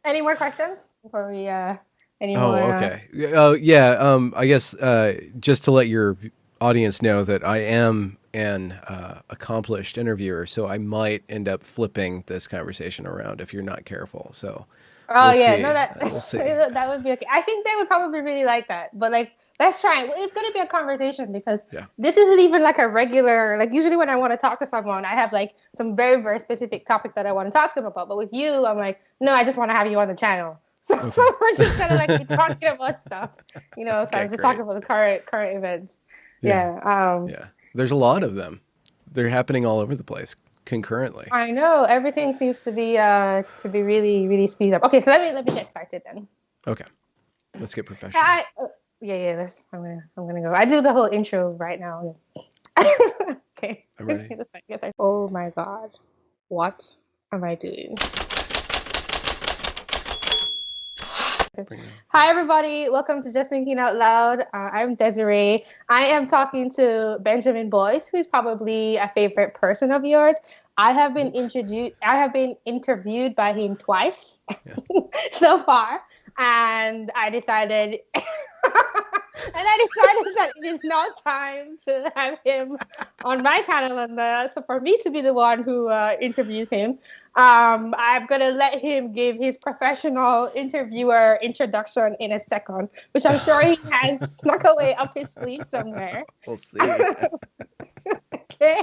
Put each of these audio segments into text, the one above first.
Any more questions before we any Oh, more okay. Yeah. I guess just to let your audience know that I am an accomplished interviewer, so I might end up flipping this conversation around if you're not careful. So Oh we'll yeah, no, see. that We'll see. that would be okay. I think they would probably really like that. But like, let's try it. It's gonna be a conversation because Yeah. this isn't even like a regular. Like usually when I want to talk to someone, I have like some very very specific topic that I want to talk to them about. But with you, I'm like, no, I just want to have you on the channel. So Okay. we're just gonna like be talking about stuff, So Okay. I'm just talking Great. about the current events. Yeah. Yeah. Yeah. There's a lot of them. They're happening all over the place concurrently. I know everything seems to be really really speed up. Okay, so let me get started then. Okay. Let's get professional. I yeah yeah. I'm gonna go. I do the whole intro right now. Okay. I'm ready. Oh my God, what am I doing? Bring it on. Hi everybody, welcome to Just Thinking Out Loud. I'm Desi-Rae. I am talking to Benjamin Boyce, who's probably a favorite person of yours. I have been interviewed by him twice Yeah. so far, and I decided that it is now time to have him on my channel, and so for me to be the one who interviews him, I'm gonna let him give his professional interviewer introduction in a second, which I'm sure he has snuck away up his sleeve somewhere. We'll see. Okay.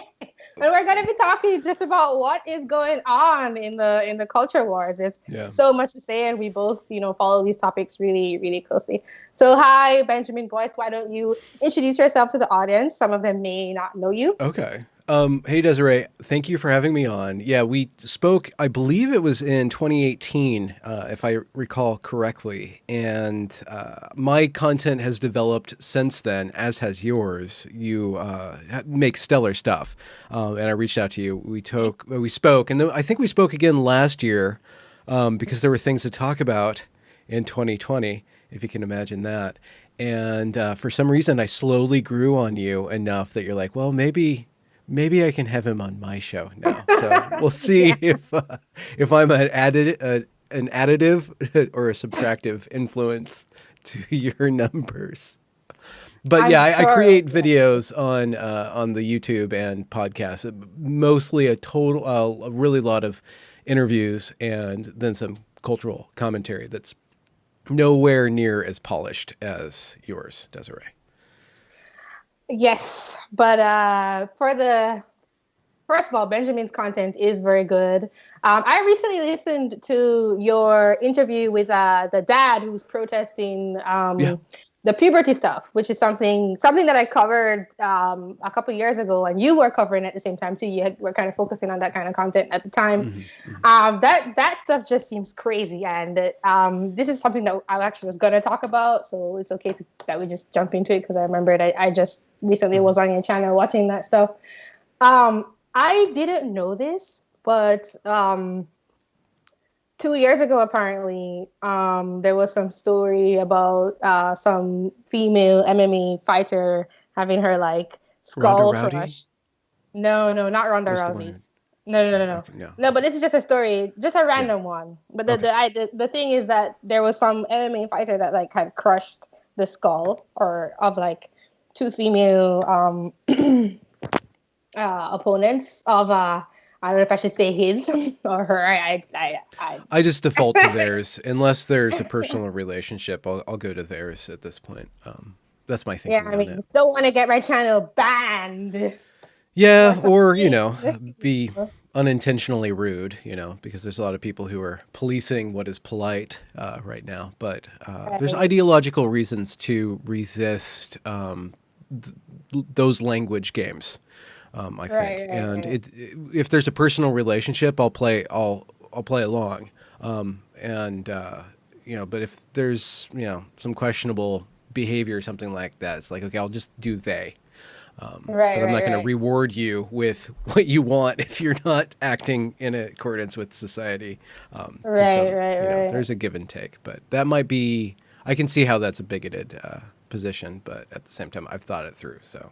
And we're going to be talking just about what is going on in the culture wars. There's Yeah. so much to say, and we both, follow these topics really, really closely. So, hi, Benjamin Boyce. Why don't you introduce yourself to the audience? Some of them may not know you. Okay. Hey Desiree, thank you for having me on. Yeah, we spoke, I believe it was in 2018, if I recall correctly. And my content has developed since then, as has yours. You make stellar stuff. And I reached out to you. We spoke, and then I think we spoke again last year because there were things to talk about in 2020, if you can imagine that. And for some reason, I slowly grew on you enough that you're like, well, maybe I can have him on my show now. So we'll Yeah, see if I'm an additive or a subtractive influence to your numbers. But I'm yeah, I sure. create videos on the YouTube and podcasts. Mostly a really lot of interviews and then some cultural commentary that's nowhere near as polished as yours, Desiree. Yes, but for the first of all, Benjamin's content is very good. I recently listened to your interview with the dad who's protesting Yeah. the puberty stuff, which is something that I covered a couple years ago, and you were covering at the same time too. Were kind of focusing on that kind of content at the time. Hmm. Hmm. That stuff just seems crazy, and this is something that I actually was gonna talk about, so it's okay that we just jump into it because I remembered I just recently Hmm. was on your channel watching that stuff. I didn't know this, but 2 years ago, apparently, there was some story about some female MMA fighter having her like Ronda skull Rowdy crushed. No, no, not Ronda was the Rousey. one. No, no, no, no, Okay, no. no. But Okay. this is just a story, just a Yeah. random one. But Okay. the thing is that there was some MMA fighter that like had crushed the skull or of like two female opponents of I don't know if I should say his or her. I just default to theirs unless there's a personal relationship. I'll go to theirs at this point. That's my Yeah, thinking I on mean, it. don't want to get my channel banned or Yeah, or something. be unintentionally rude. Because there's a lot of people who are policing what is polite right now. But there's Right, ideological reasons to resist those language games. I think, right, right, and right. if there's a personal relationship, I'll play along, and but if there's some questionable behavior or something like that, it's like okay, I'll just do they, Right, but I'm not right, going to right. reward you with what you want if you're not acting in accordance with society. To Right, some, right, right. there's a give and take, but that might be. I can see how that's a bigoted position, but at the same time, I've thought it through, so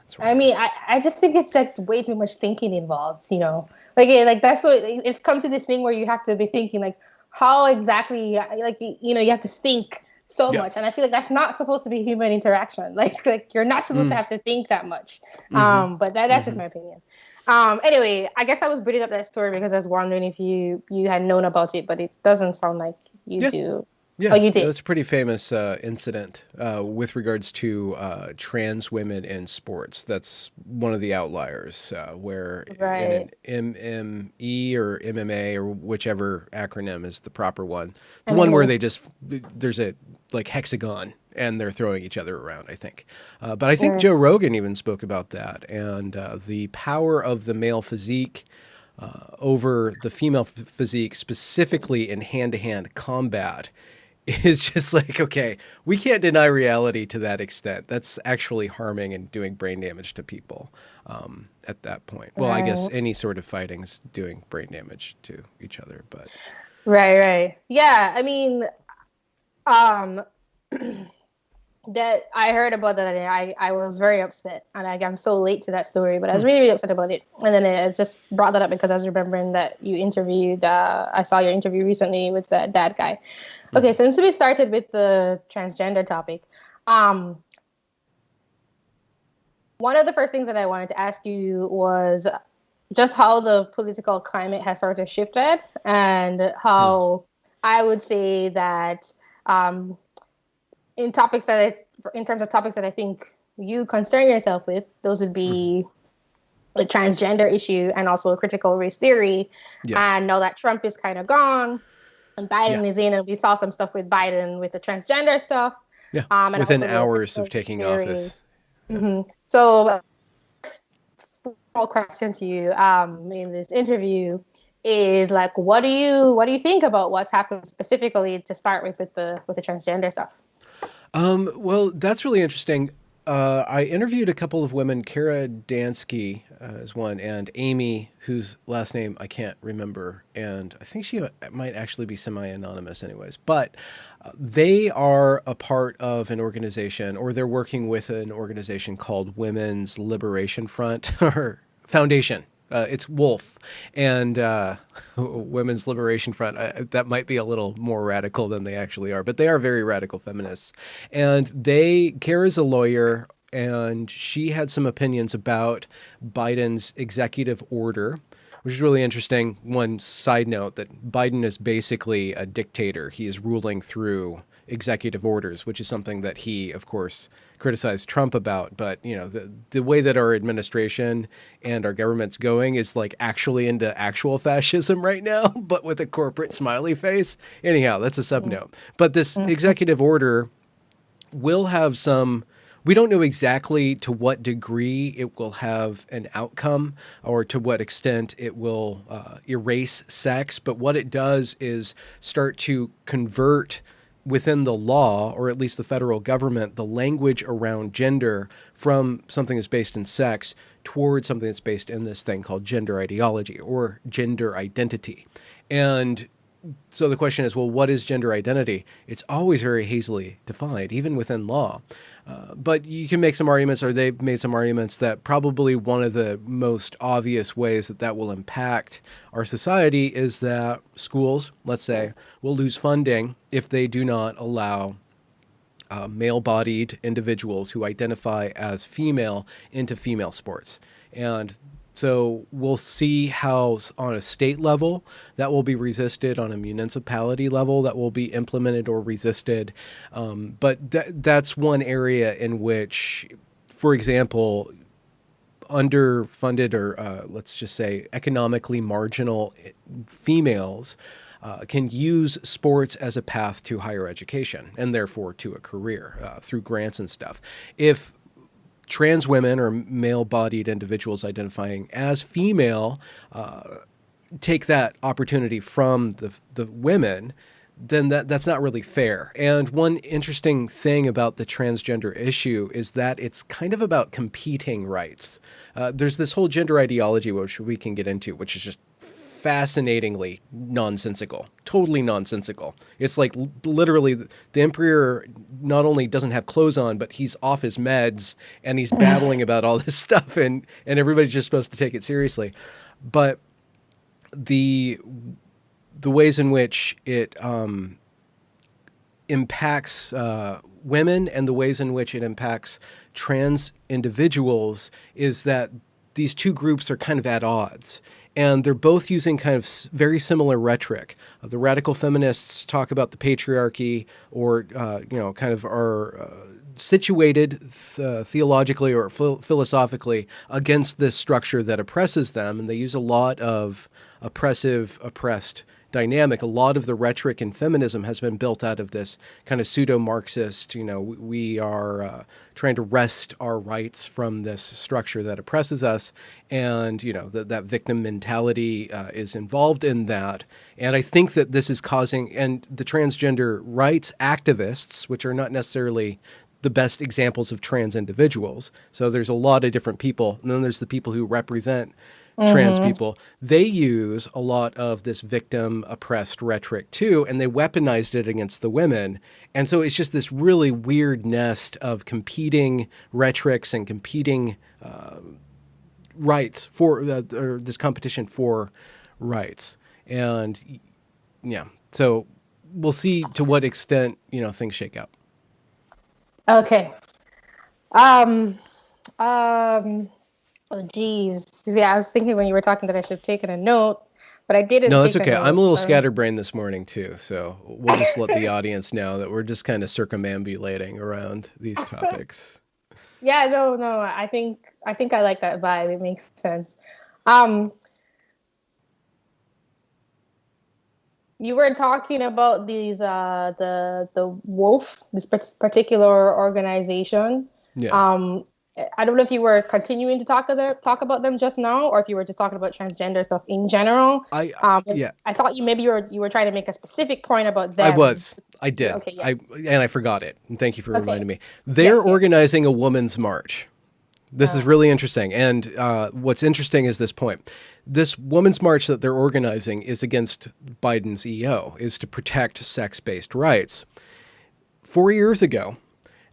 that's where I I am. mean, I just think it's like way too much thinking involved, Like, like that's what it's come to this thing where you have to be thinking, like, how exactly, like, you have to think so Yeah. much, and I feel like that's not supposed to be human interaction. Like you're not supposed to Mm. have to think that much. Mm-hmm. But that's just Mm-hmm. my opinion. Anyway, I guess I was bringing up that story because I was wondering if you had known about it, but it doesn't sound like you Yeah. do. Oh, Yeah, you did. that's a pretty famous incident with regards to trans women in sports. That's one of the outliers where in Right. an MME or MMA or whichever acronym is the proper one, the one where MMA. they just, there's a like hexagon and they're throwing each other around, I think. But I think Yeah. Joe Rogan even spoke about that and the power of the male physique over the female physique, specifically in hand to hand combat, is just like, okay, we can't deny reality to that extent. That's actually harming and doing brain damage to people at that point. Well, I guess Right. any sort of fighting's doing brain damage to each other, but Right. Right. Yeah. I mean, um, that I heard about that, and I was very upset, and I'm so late to that story, but I was really really upset about it. And then I just brought that up because I was remembering that you interviewed. I saw your interview recently with that guy. Okay, mhm. so since we started with the transgender topic, um, one of the first things that I wanted to ask you was just how the political climate has sort of shifted, and Hmm. how I would say that um, in topics that in terms of topics that I think you concern yourself with, those would Hmm. be the transgender issue and also critical race theory. Yes. And now that Trump is kind of gone and Yeah. Biden is in, and we saw some stuff with Biden with the transgender stuff, Yeah. and Within also the hours of critical race taking theory. office. Yeah. So, small question to you in this interview is like, what do you think about what's happened specifically to start with the transgender stuff? Well, that's really interesting. I interviewed a couple of women. Kara Dansky is one, and Amy, whose last name I can't remember, and I think she might actually be semi-anonymous, anyways. But they are a part of an organization, or they're working with an organization called Women's Liberation Front or Foundation. It's Wolf and Women's Liberation Front. That might be a little more radical than they actually are, but they are very radical feminists. And Kara's a lawyer, and she had some opinions about Biden's executive order, which is really interesting. One side note that Biden is basically a dictator. He is ruling through executive orders, which is something that he, of course, criticized Trump about. But the way that our administration and our government's going is like actually into actual fascism right now, but with a corporate smiley face. Anyhow, that's a sub note. But this executive order will have some. We don't know exactly to what degree it will have an outcome or to what extent it will erase sex, but what it does is start to convert within the law, or at least the federal government, the language around gender from something that's based in sex towards something that's based in this thing called gender ideology or gender identity. And so the question is, well, what is gender identity? It's always very hazily defined, even within law. But you can make some arguments, or they've made some arguments, that probably one of the most obvious ways that that will impact our society is that schools, let's say, will lose funding if they do not allow male-bodied individuals who identify as female into female sports. And so we'll see how, on a state level, that will be resisted, on a municipality level, that will be implemented or resisted. But that's one area in which, for example, underfunded or let's just say economically marginal females can use sports as a path to higher education and therefore to a career through grants and stuff. If trans women or male-bodied individuals identifying as female take that opportunity from the women, then that's not really fair. And one interesting thing about the transgender issue is that it's kind of about competing rights. There's this whole gender ideology, which we can get into, which is just fascinatingly nonsensical, totally nonsensical. It's like literally the emperor not only doesn't have clothes on, but he's off his meds and he's babbling about all this stuff, and everybody's just supposed to take it seriously. But the the ways in which it impacts women and the ways in which it impacts trans individuals is that these two groups are kind of at odds. And they're both using kind of very similar rhetoric. The radical feminists talk about the patriarchy, or kind of are situated theologically or philosophically against this structure that oppresses them, and they use a lot of oppressed dynamic. A lot of the rhetoric in feminism has been built out of this kind of pseudo-Marxist, we are trying to wrest our rights from this structure that oppresses us. And, that victim mentality is involved in that. And I think that this is causing, and the transgender rights activists, which are not necessarily the best examples of trans individuals. So there's a lot of different people. And then there's the people who represent trans people. They use a lot of this victim oppressed rhetoric too, and they weaponized it against the women. And so it's just this really weird nest of competing rhetorics and competing rights for or this competition for rights. And yeah, so we'll see to what extent, things shake out. Okay. Um, oh, geez. Yeah, I was thinking when you were talking that I should have taken a note, but I didn't No, that's take a okay. note. I'm a little So scatterbrained this morning too, so we'll just let the audience know that we're just kind of circumambulating around these topics. yeah, no. I think I like that vibe. It makes sense. Um, you were talking about these the Wolf, this particular organization. Yeah. Um, I don't know if you were continuing to talk about them just now, or if you were just talking about transgender stuff in general. I But yeah, I thought you were trying to make a specific point about I them. was. I did. Okay, yes. I forgot it. And thank you for Okay. reminding me. They're Yes, yes. organizing a women's march. This is really interesting. And what's interesting is this point. This women's march that they're organizing is against Biden's EO, is to protect sex-based rights. 4 years ago,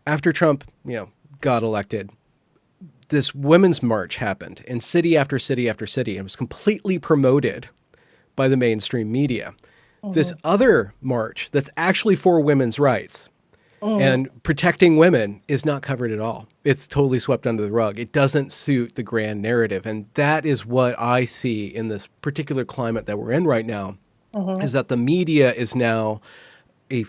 after Trump, got elected, this women's march happened in city after city after city and was completely promoted by the mainstream media. This other march that's actually for women's rights and protecting women is not covered at all. It's totally swept under the rug. It doesn't suit the grand narrative. And that is what I see in this particular climate that we're in right now, is that the media is now a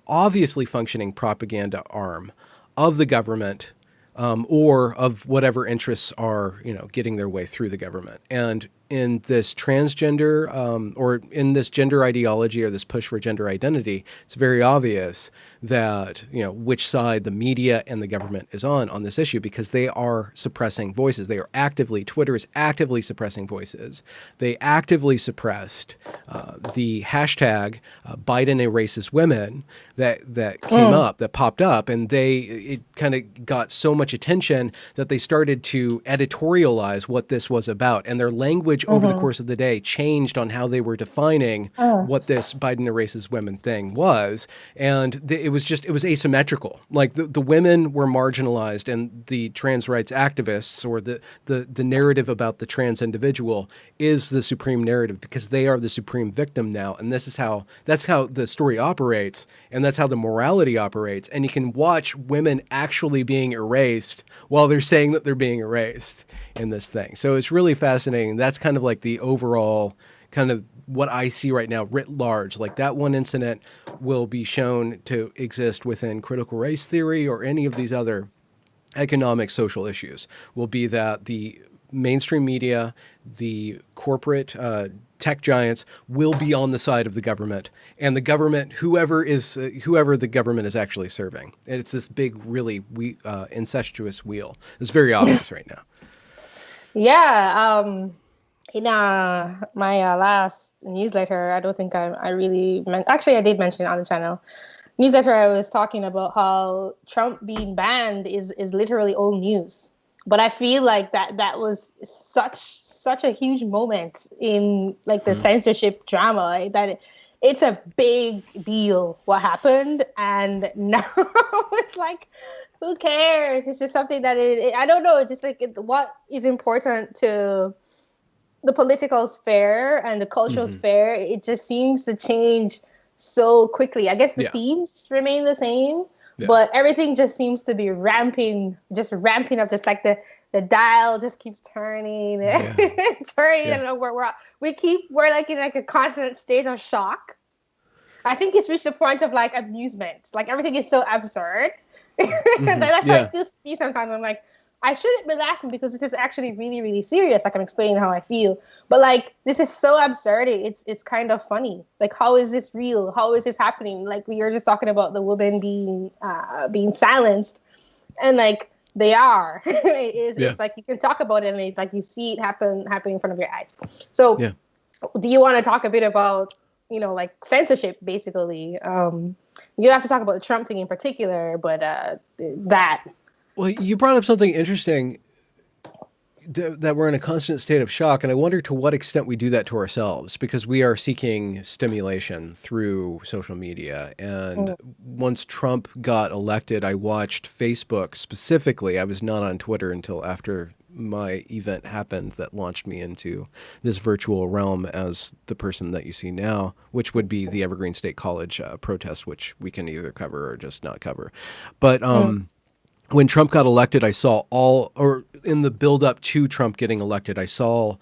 obviously functioning propaganda arm of the government, or of whatever interests are, getting their way through the government. And in this transgender, or in this gender ideology or this push for gender identity, it's very obvious that, which side the media and the government is on this issue, because they are suppressing voices. Twitter is actively suppressing voices. They actively suppressed the hashtag Biden erases women that popped up, and it kind of got so much attention that they started to editorialize what this was about, and their language over the course of the day changed on how they were defining what this Biden erases women thing was, and it was asymmetrical. Like the women were marginalized, and the trans rights activists, or the narrative about the trans individual, is the supreme narrative, because they are the supreme victim now, and that's how the story operates, and that's how the morality operates. And you can watch women actually being erased while they're saying that they're being erased in this thing. So it's really fascinating. That's kind of like the overall kind of what I see right now writ large. Like that one incident will be shown to exist within critical race theory or any of these other economic social issues, will be that the mainstream media, the corporate tech giants, will be on the side of the government, and the government, whoever the government is actually serving. And it's this big, really incestuous wheel. It's very obvious right now. Yeah. In my last newsletter, I don't think I really actually I did mention it on the channel. Newsletter, I was talking about how Trump being banned is literally old news. But I feel like that was such a huge moment in like the censorship drama, like, that it's a big deal what happened, and now it's like, who cares? It's just something that I don't know. It's just like what is important to the political sphere and the cultural sphere, it just seems to change so quickly. I guess the Yeah. themes remain the same, Yeah. but everything just seems to be just ramping up. Just like the dial just keeps turning and Yeah. turning, Yeah. and we're like in like a constant state of shock. I think it's reached the point of like amusement. Like everything is so absurd. That's how Yeah. it feels to me sometimes. I'm like, I shouldn't be laughing because this is actually really, really serious. Like I'm explaining how I feel, but like this is so absurd. It's kind of funny. Like how is this real? How is this happening? Like we were just talking about the women being silenced, and like they are. Yeah. It's like you can talk about it and it's like you see it happening in front of your eyes. So Yeah. do you want to talk a bit about like censorship basically? You don't have to talk about the Trump thing in particular, but that. Well, you brought up something interesting that we're in a constant state of shock. And I wonder to what extent we do that to ourselves, because we are seeking stimulation through social media. And once Trump got elected, I watched Facebook specifically. I was not on Twitter until after my event happened that launched me into this virtual realm as the person that you see now, which would be the Evergreen State College protest, which we can either cover or just not cover. But when Trump got elected, I saw in the build up to Trump getting elected, I saw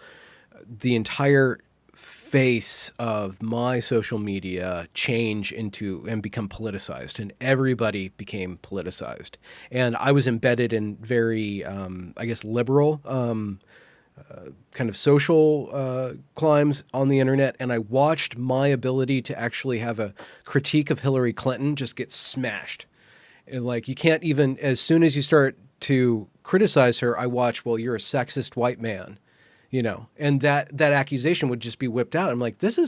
the entire face of my social media change into and become politicized, and everybody became politicized. And I was embedded in very, I guess, liberal kind of social climbs on the internet, and I watched my ability to actually have a critique of Hillary Clinton just get smashed. And like, you can't even, as soon as you start to criticize her, I watch, well, you're a sexist white man, and that accusation would just be whipped out. I'm like, this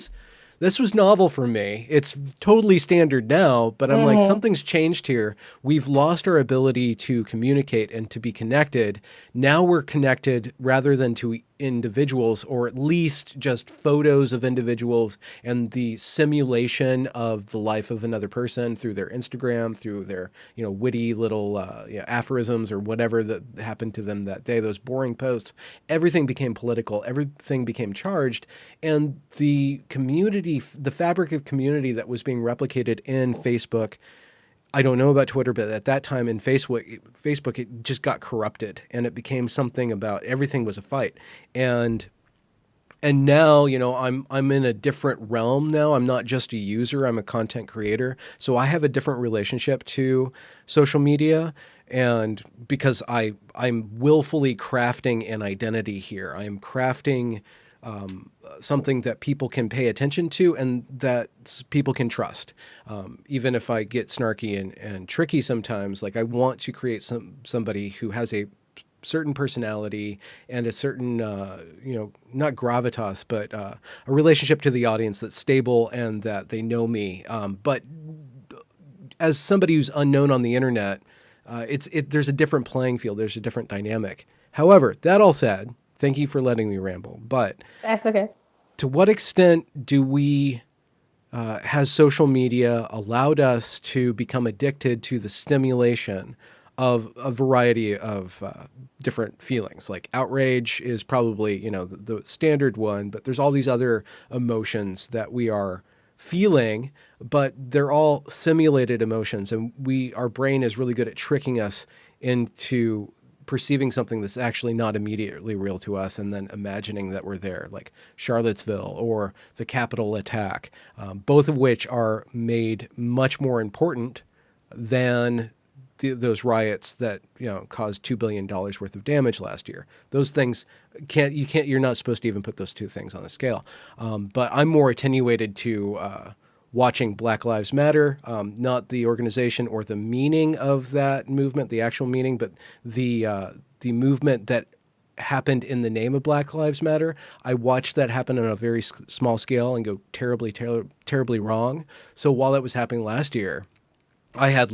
was novel for me. It's totally standard now, but I'm like, something's changed here. We've lost our ability to communicate and to be connected. Now we're connected rather than to individuals, or at least just photos of individuals and the simulation of the life of another person through their Instagram, through their, witty little aphorisms or whatever that happened to them that day, those boring posts. Everything became political. Everything became charged. And the community, the fabric of community that was being replicated in Facebook, I don't know about Twitter, but at that time in Facebook, it just got corrupted, and it became something about everything was a fight. And now, I'm in a different realm now. I'm not just a user, I'm a content creator. So I have a different relationship to social media. And because I'm willfully crafting an identity here, I'm crafting something that people can pay attention to and that people can trust. Even if I get snarky and tricky sometimes, like I want to create somebody who has a certain personality and a certain, not gravitas, but a relationship to the audience that's stable and that they know me. But as somebody who's unknown on the internet, there's a different playing field. There's a different dynamic. However, that all said, thank you for letting me ramble. But That's okay. to what extent has social media allowed us to become addicted to the stimulation of a variety of different feelings? Like outrage is probably, the standard one, but there's all these other emotions that we are feeling, but they're all simulated emotions, and our brain is really good at tricking us into perceiving something that's actually not immediately real to us and then imagining that we're there, like Charlottesville or the Capitol attack, both of which are made much more important than those riots that caused $2 billion worth of damage last year. Those things you're not supposed to even put those two things on a scale. But I'm more attenuated to watching Black Lives Matter, not the organization or the meaning of that movement, the actual meaning, but the movement that happened in the name of Black Lives Matter. I watched that happen on a very small scale and go terribly, terribly wrong. So while that was happening last year, I had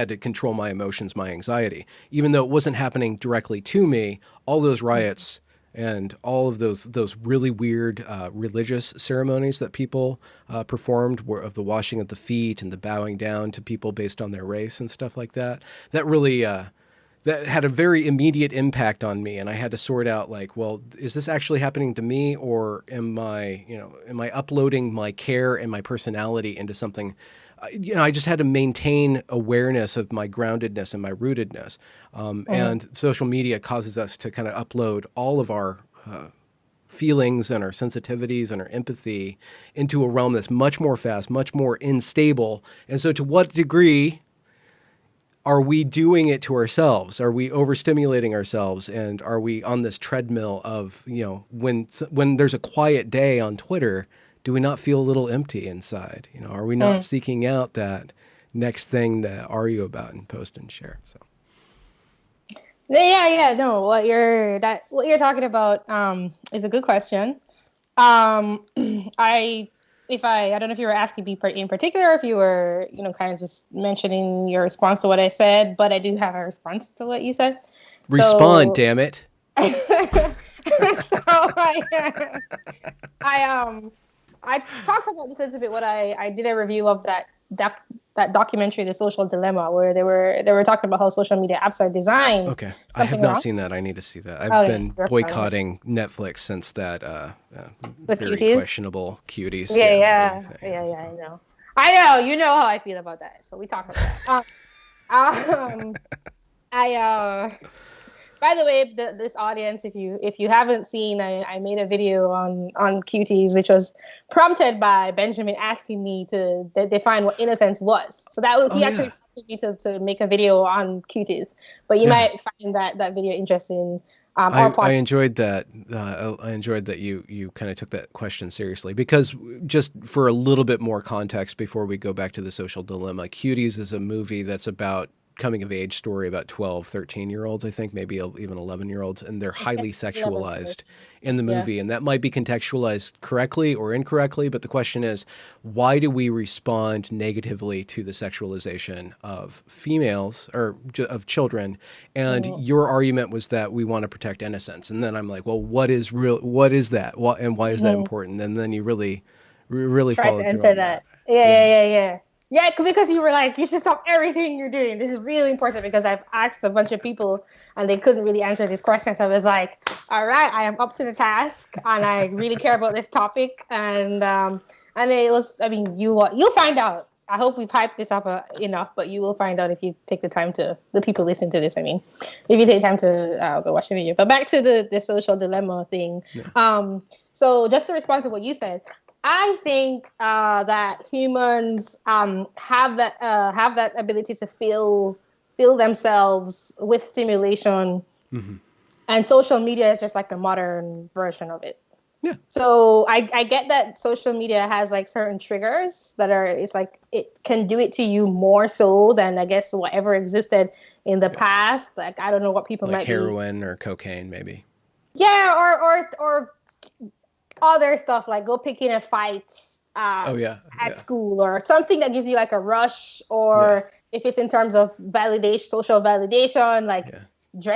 to control my emotions, my anxiety, even though it wasn't happening directly to me. All those riots and all of those really weird religious ceremonies that people performed of the washing of the feet and the bowing down to people based on their race and stuff like that. That really that had a very immediate impact on me, and I had to sort out like, well, is this actually happening to me, or am I uploading my care and my personality into something? I just had to maintain awareness of my groundedness and my rootedness. And social media causes us to kind of upload all of our feelings and our sensitivities and our empathy into a realm that's much more fast, much more unstable. And so to what degree are we doing it to ourselves? Are we overstimulating ourselves? And are we on this treadmill of, when there's a quiet day on Twitter, do we not feel a little empty inside? Are we not seeking out that next thing to argue about and post and share? So. Yeah. No, what you're talking about is a good question. I don't know if you were asking me in particular, or if you were, kind of just mentioning your response to what I said, but I do have a response to what you said. Respond, damn it. So I talked about this a little bit when I did a review of that documentary, The Social Dilemma, where they were talking about how social media apps are designed. Okay, I have not seen that. I need to see that. I've been boycotting Netflix since that very cuties? Questionable cuties. Yeah, I know. You know how I feel about that. So we talked about that. By the way, this audience, if you haven't seen, I made a video on cuties, which was prompted by Benjamin asking me to define what innocence was. So that was actually prompted me to make a video on cuties. But you might find that video interesting. I enjoyed that. I enjoyed that you kind of took that question seriously, because just for a little bit more context before we go back to The Social Dilemma, Cuties is a movie that's about coming of age story about 12, 13-year-olds, I think, maybe even 11-year-olds, and they're highly sexualized in the movie. And that might be contextualized correctly or incorrectly, but the question is, why do we respond negatively to the sexualization of females or of children? And your argument was that we want to protect innocence. And then I'm like, well, what is that? And why is that important? And then you really followed through on that. Yeah, because you were like, you should stop everything you're doing. This is really important, because I've asked a bunch of people and they couldn't really answer these questions. I was like, all right, I am up to the task and I really care about this topic. And it was, you'll find out. I hope we've hyped this up enough, but you will find out if you take the time the people listening to this, if you take time to go watch the video. But back to the social dilemma thing. Yeah. So just to respond to what you said, I think that humans have that ability to feel themselves with stimulation, and social media is just like a modern version of it. Yeah. So I get that social media has like certain triggers that it's like it can do it to you more so than I guess whatever existed in the past. Like I don't know what people might heroin or cocaine maybe. Yeah, or other stuff like go picking a fight at school, or something that gives you like a rush, or if it's in terms of validation, social validation, like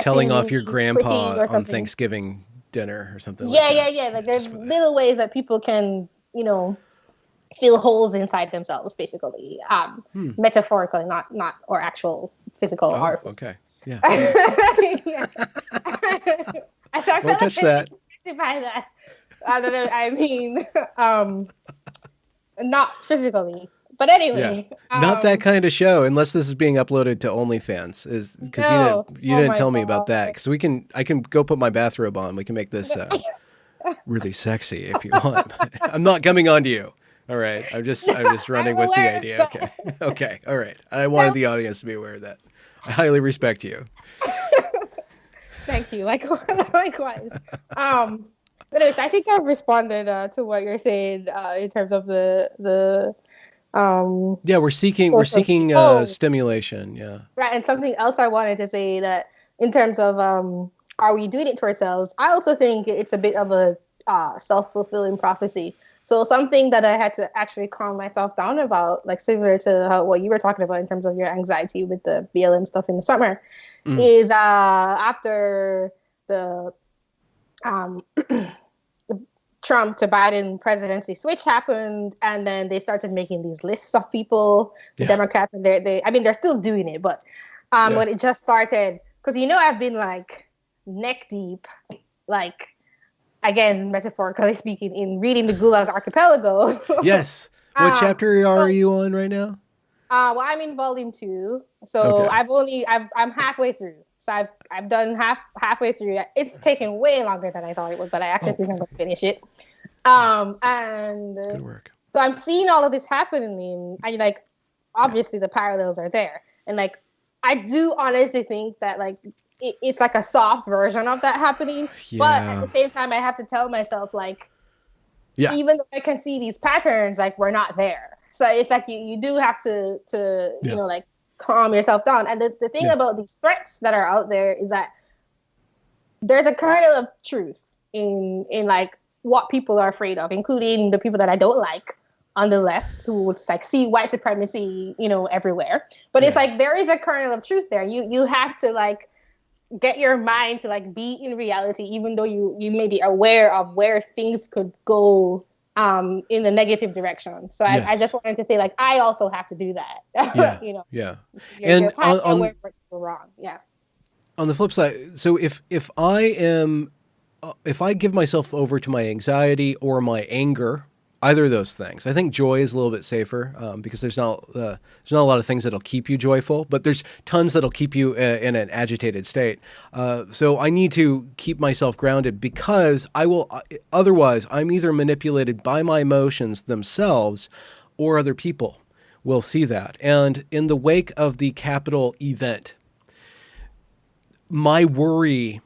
telling off your grandpa on Thanksgiving dinner or something. Like there's little ways that people can feel holes inside themselves, basically, metaphorically, not or actual physical art. Okay. Yeah. I thought don't touch that. By that. I don't know. Not physically, but anyway. Not that kind of show, unless this is being uploaded to OnlyFans. Because you didn't tell me about that. Because I can go put my bathrobe on. We can make this really sexy if you want. I'm not coming on to you. All right. I'm just running with the idea. Okay. Okay. All right. I wanted the audience to be aware of that. I highly respect you. Thank you. Likewise. But anyways, I think I've responded to what you're saying in terms of the we're seeking stimulation. Yeah. Right. And something else I wanted to say, that in terms of are we doing it to ourselves? I also think it's a bit of a self-fulfilling prophecy. So something that I had to actually calm myself down about, like similar to what you were talking about in terms of your anxiety with the BLM stuff in the summer, is after the Trump to Biden presidency switch happened, and then they started making these lists of people, the Democrats, and they're still doing it, but when it just started, because I've been like neck deep, like again metaphorically speaking, in reading the Gulag Archipelago. Yes. What chapter are So, you on right now? well, I'm in volume 2, so Okay. I'm halfway through. So I've done halfway through. It's taken way longer than I thought it would, but I actually think I'm going to finish it. And Good work. so I'm seeing all of this happening, and like, obviously the parallels are there, and like, I do honestly think that like it's like a soft version of that happening, but at Yeah. the same time, I have to tell myself like, Yeah. even though I can see these patterns, like we're not there. So it's like you do have to Yeah. like calm yourself down. And the thing Yeah. about these threats that are out there is that there's a kernel of truth in like what people are afraid of, including the people that I don't like on the left, who like see white supremacy, everywhere. But it's Yeah. like there is a kernel of truth there. You have to like get your mind to like be in reality, even though you may be aware of where things could go in the negative direction. So I just Yes. wanted to say, like, I also have to do Yeah. that. Yeah. You're And kind of aware of what's wrong. Yeah. on the flip side, so if I am if I give myself over to my anxiety or my anger, either of those things, I think joy is a little bit safer because there's not a lot of things that'll keep you joyful, but there's tons that'll keep you in an agitated state. So I need to keep myself grounded because I will otherwise I'm either manipulated by my emotions themselves or other people will see that. And in the wake of the Capitol event, my worry,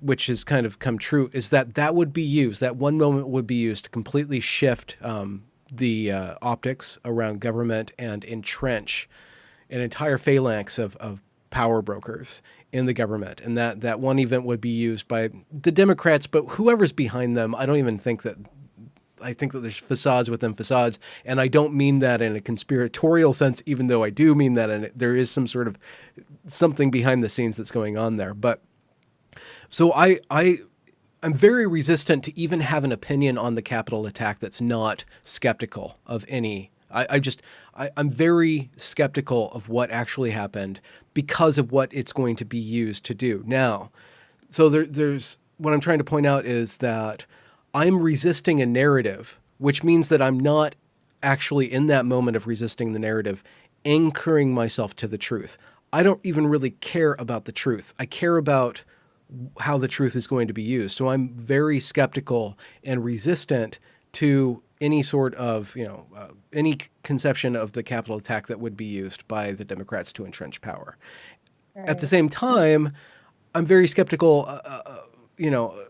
which has kind of come true, is that would be used, that one moment would be used to completely shift the optics around government and entrench an entire phalanx of power brokers in the government. And that one event would be used by the Democrats, but whoever's behind them, I think that there's facades within facades, and I don't mean that in a conspiratorial sense, even though I do mean that, and there is some sort of something behind the scenes that's going on there. But so I'm very resistant to even have an opinion on the Capitol attack that's not skeptical of any. I'm very skeptical of what actually happened because of what it's going to be used to do now. So there's what I'm trying to point out is that I'm resisting a narrative, which means that I'm not actually in that moment of resisting the narrative, anchoring myself to the truth. I don't even really care about the truth. I care about how the truth is going to be used. So I'm very skeptical and resistant to any sort of, any conception of the Capitol attack that would be used by the Democrats to entrench power. Right. At the same time, I'm very skeptical,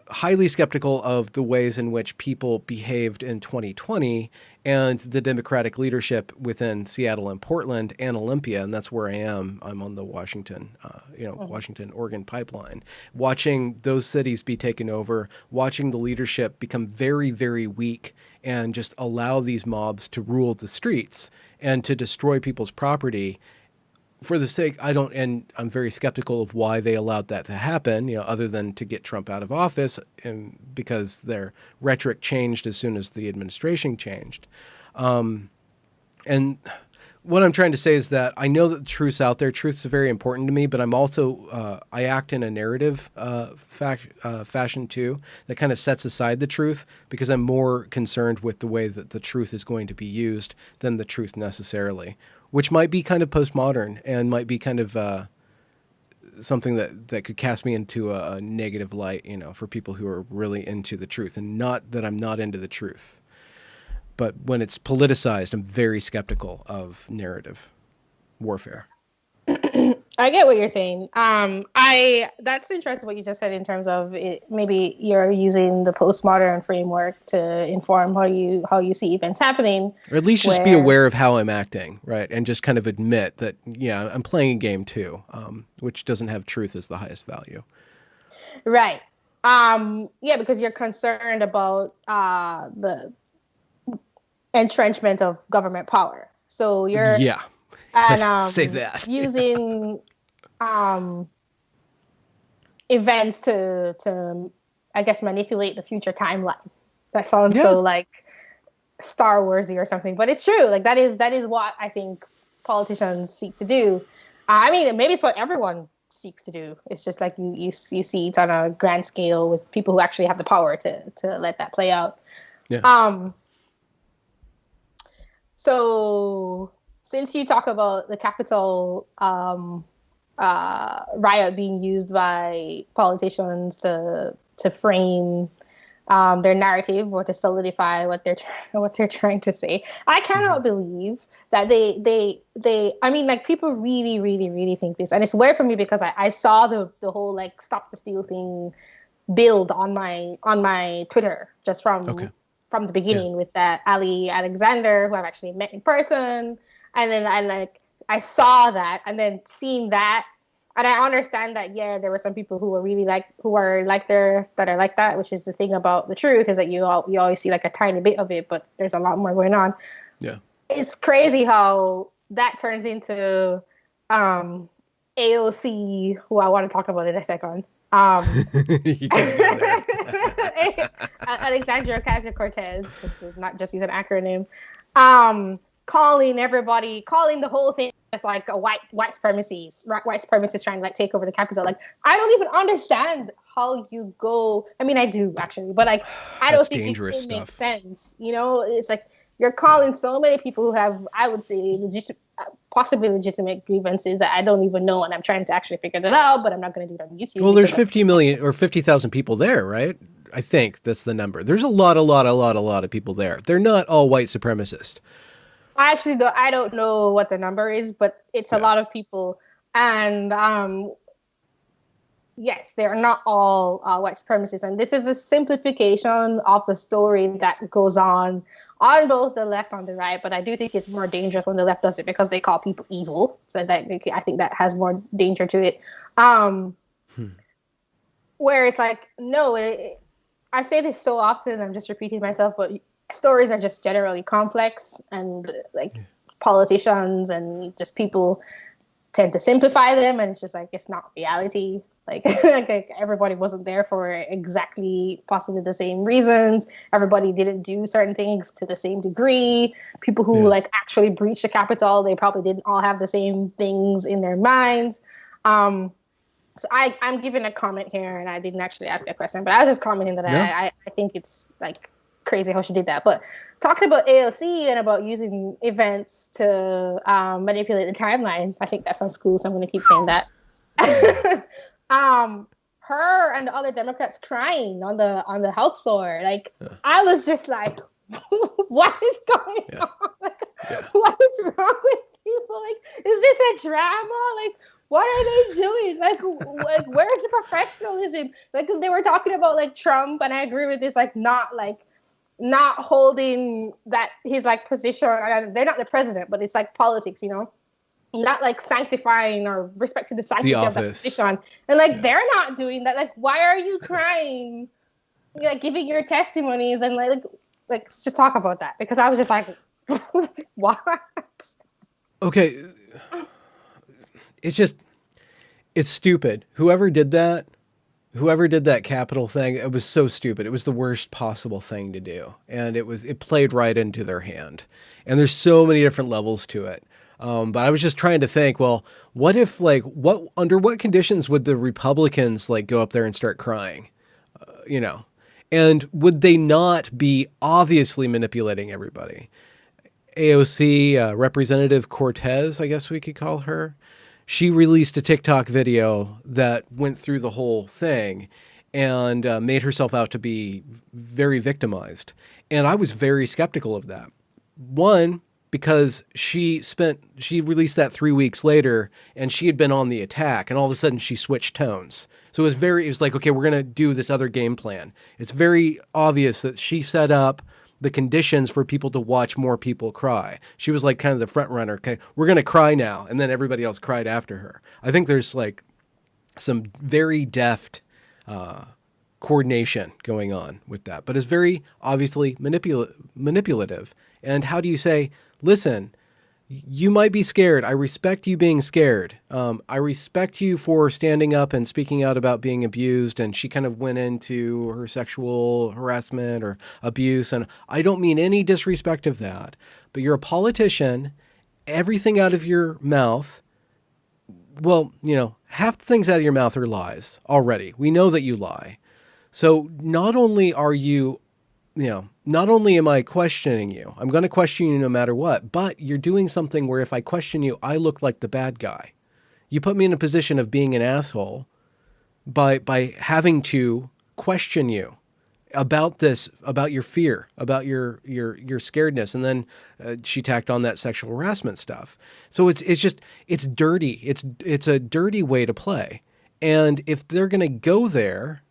highly skeptical of the ways in which people behaved in 2020 and the Democratic leadership within Seattle and Portland and Olympia. And that's where I am. I'm on the Washington, Oregon pipeline, watching those cities be taken over, watching the leadership become very, very weak and just allow these mobs to rule the streets and to destroy people's property. For the sake, and I'm very skeptical of why they allowed that to happen, other than to get Trump out of office, and because their rhetoric changed as soon as the administration changed. And what I'm trying to say is that I know that the truth's out there. Truth's very important to me, but I'm also, I act in a narrative fashion too, that kind of sets aside the truth because I'm more concerned with the way that the truth is going to be used than the truth necessarily, which might be kind of postmodern and might be kind of something that could cast me into a negative light, for people who are really into the truth. And not that I'm not into the truth, but when it's politicized, I'm very skeptical of narrative warfare. I get what you're saying. That's interesting what you just said in terms of maybe you're using the postmodern framework to inform how you see events happening, or at least just be aware of how I'm acting, right? And just kind of admit that, I'm playing a game too, which doesn't have truth as the highest value. Right. Because you're concerned about the entrenchment of government power. So you're Let's say that using events to I guess manipulate the future timeline. That sounds so like Star Warsy or something, but it's true. Like that is what I think politicians seek to do. I mean, maybe it's what everyone seeks to do. It's just like you see it on a grand scale with people who actually have the power to let that play out. Yeah. So since you talk about the Capitol riot being used by politicians to frame their narrative or to solidify what they're trying to say, I cannot believe that they I mean, like, people really, really, really think this. And it's weird for me because I saw the whole like Stop the Steal thing build on my Twitter just from the beginning, with that Ali Alexander, who I've actually met in person. And then I saw that, and then seeing that, and I understand that, yeah, there were some people who are like that, which is the thing about the truth, is that you always see like a tiny bit of it, but there's a lot more going on. Yeah. It's crazy how that turns into AOC, who I want to talk about in a second. You can't go there. Alexandria Ocasio-Cortez, not just use an acronym, calling the whole thing as like a white supremacists trying to like take over the Capitol. Like, I don't even understand how you go. I mean, I do actually, but like, I don't think it makes sense. You know, it's like you're calling so many people who have, I would say, possibly legitimate grievances that I don't even know, and I'm trying to actually figure that out, but I'm not going to do it on YouTube. Well, there's 50 million or 50,000 people there, right? I think that's the number. There's a lot of people there. They're not all white supremacists. I don't know what the number is, but it's a lot of people. And yes, they are not all white supremacists. And this is a simplification of the story that goes on both the left and the right. But I do think it's more dangerous when the left does it, because they call people evil. So that I think that has more danger to it. Where it's like, no, I say this so often, I'm just repeating myself, but stories are just generally complex, and like politicians and just people tend to simplify them, and it's just like, it's not reality. Like, like everybody wasn't there for exactly possibly the same reasons. Everybody didn't do certain things to the same degree. People who like actually breached the Capitol, they probably didn't all have the same things in their minds. So I'm giving a comment here, and I didn't actually ask a question, but I was just commenting that I think it's like crazy how she did that. But talking about AOC and about using events to manipulate the timeline, I think that sounds cool, so I'm going to keep saying that. Her and the other Democrats crying on the House floor, like, I was just like, what is going on? Like, what is wrong with people? Like, is this a drama? Like, what are they doing? Like, where's the professionalism? Like, they were talking about like Trump, and I agree with this, like, not holding that his like position. They're not the president, but it's like politics, you know, not like sanctifying or respecting the sanctity of the position. And like, they're not doing that. Like, why are you crying? Like, giving your testimonies, and like let's just talk about that, because I was just like, what? Okay. It's stupid. Whoever did that Capitol thing, it was so stupid. It was the worst possible thing to do. And it played right into their hand. And there's so many different levels to it. But I was just trying to think, well, what if, like, under what conditions would the Republicans like go up there and start crying? You know, and would they not be obviously manipulating everybody? AOC, Representative Cortez, I guess we could call her. She released a TikTok video that went through the whole thing and made herself out to be very victimized. And I was very skeptical of that. One, because she released that 3 weeks later, and she had been on the attack, and all of a sudden she switched tones. So it was like, okay, we're going to do this other game plan. It's very obvious that she set up the conditions for people to watch more people cry. She was like kind of the front runner. Okay, we're going to cry now. And then everybody else cried after her. I think there's like some very deft coordination going on with that, but it's very obviously manipulative. And how do you say, listen, you might be scared. I respect you being scared. I respect you for standing up and speaking out about being abused. And she kind of went into her sexual harassment or abuse. And I don't mean any disrespect of that, but you're a politician. Everything out of your mouth, well, you know, half the things out of your mouth are lies already. We know that you lie. So not only are you, not only am I questioning you, I'm going to question you no matter what, but you're doing something where if I question you, I look like the bad guy. You put me in a position of being an asshole by having to question you about this, about your fear, about your scaredness. And then she tacked on that sexual harassment stuff. So it's dirty. It's a dirty way to play. And if they're going to go there,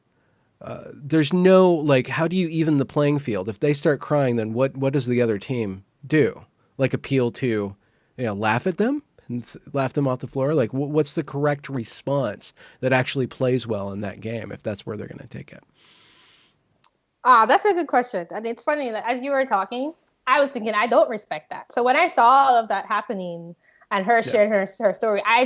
there's no, like, how do you even the playing field? If they start crying, then what does the other team do? Like appeal to, laugh at them and laugh them off the floor? Like what's the correct response that actually plays well in that game if that's where they're going to take it? That's a good question. And it's funny that as you were talking, I was thinking, I don't respect that. So when I saw all of that happening and her sharing her story, I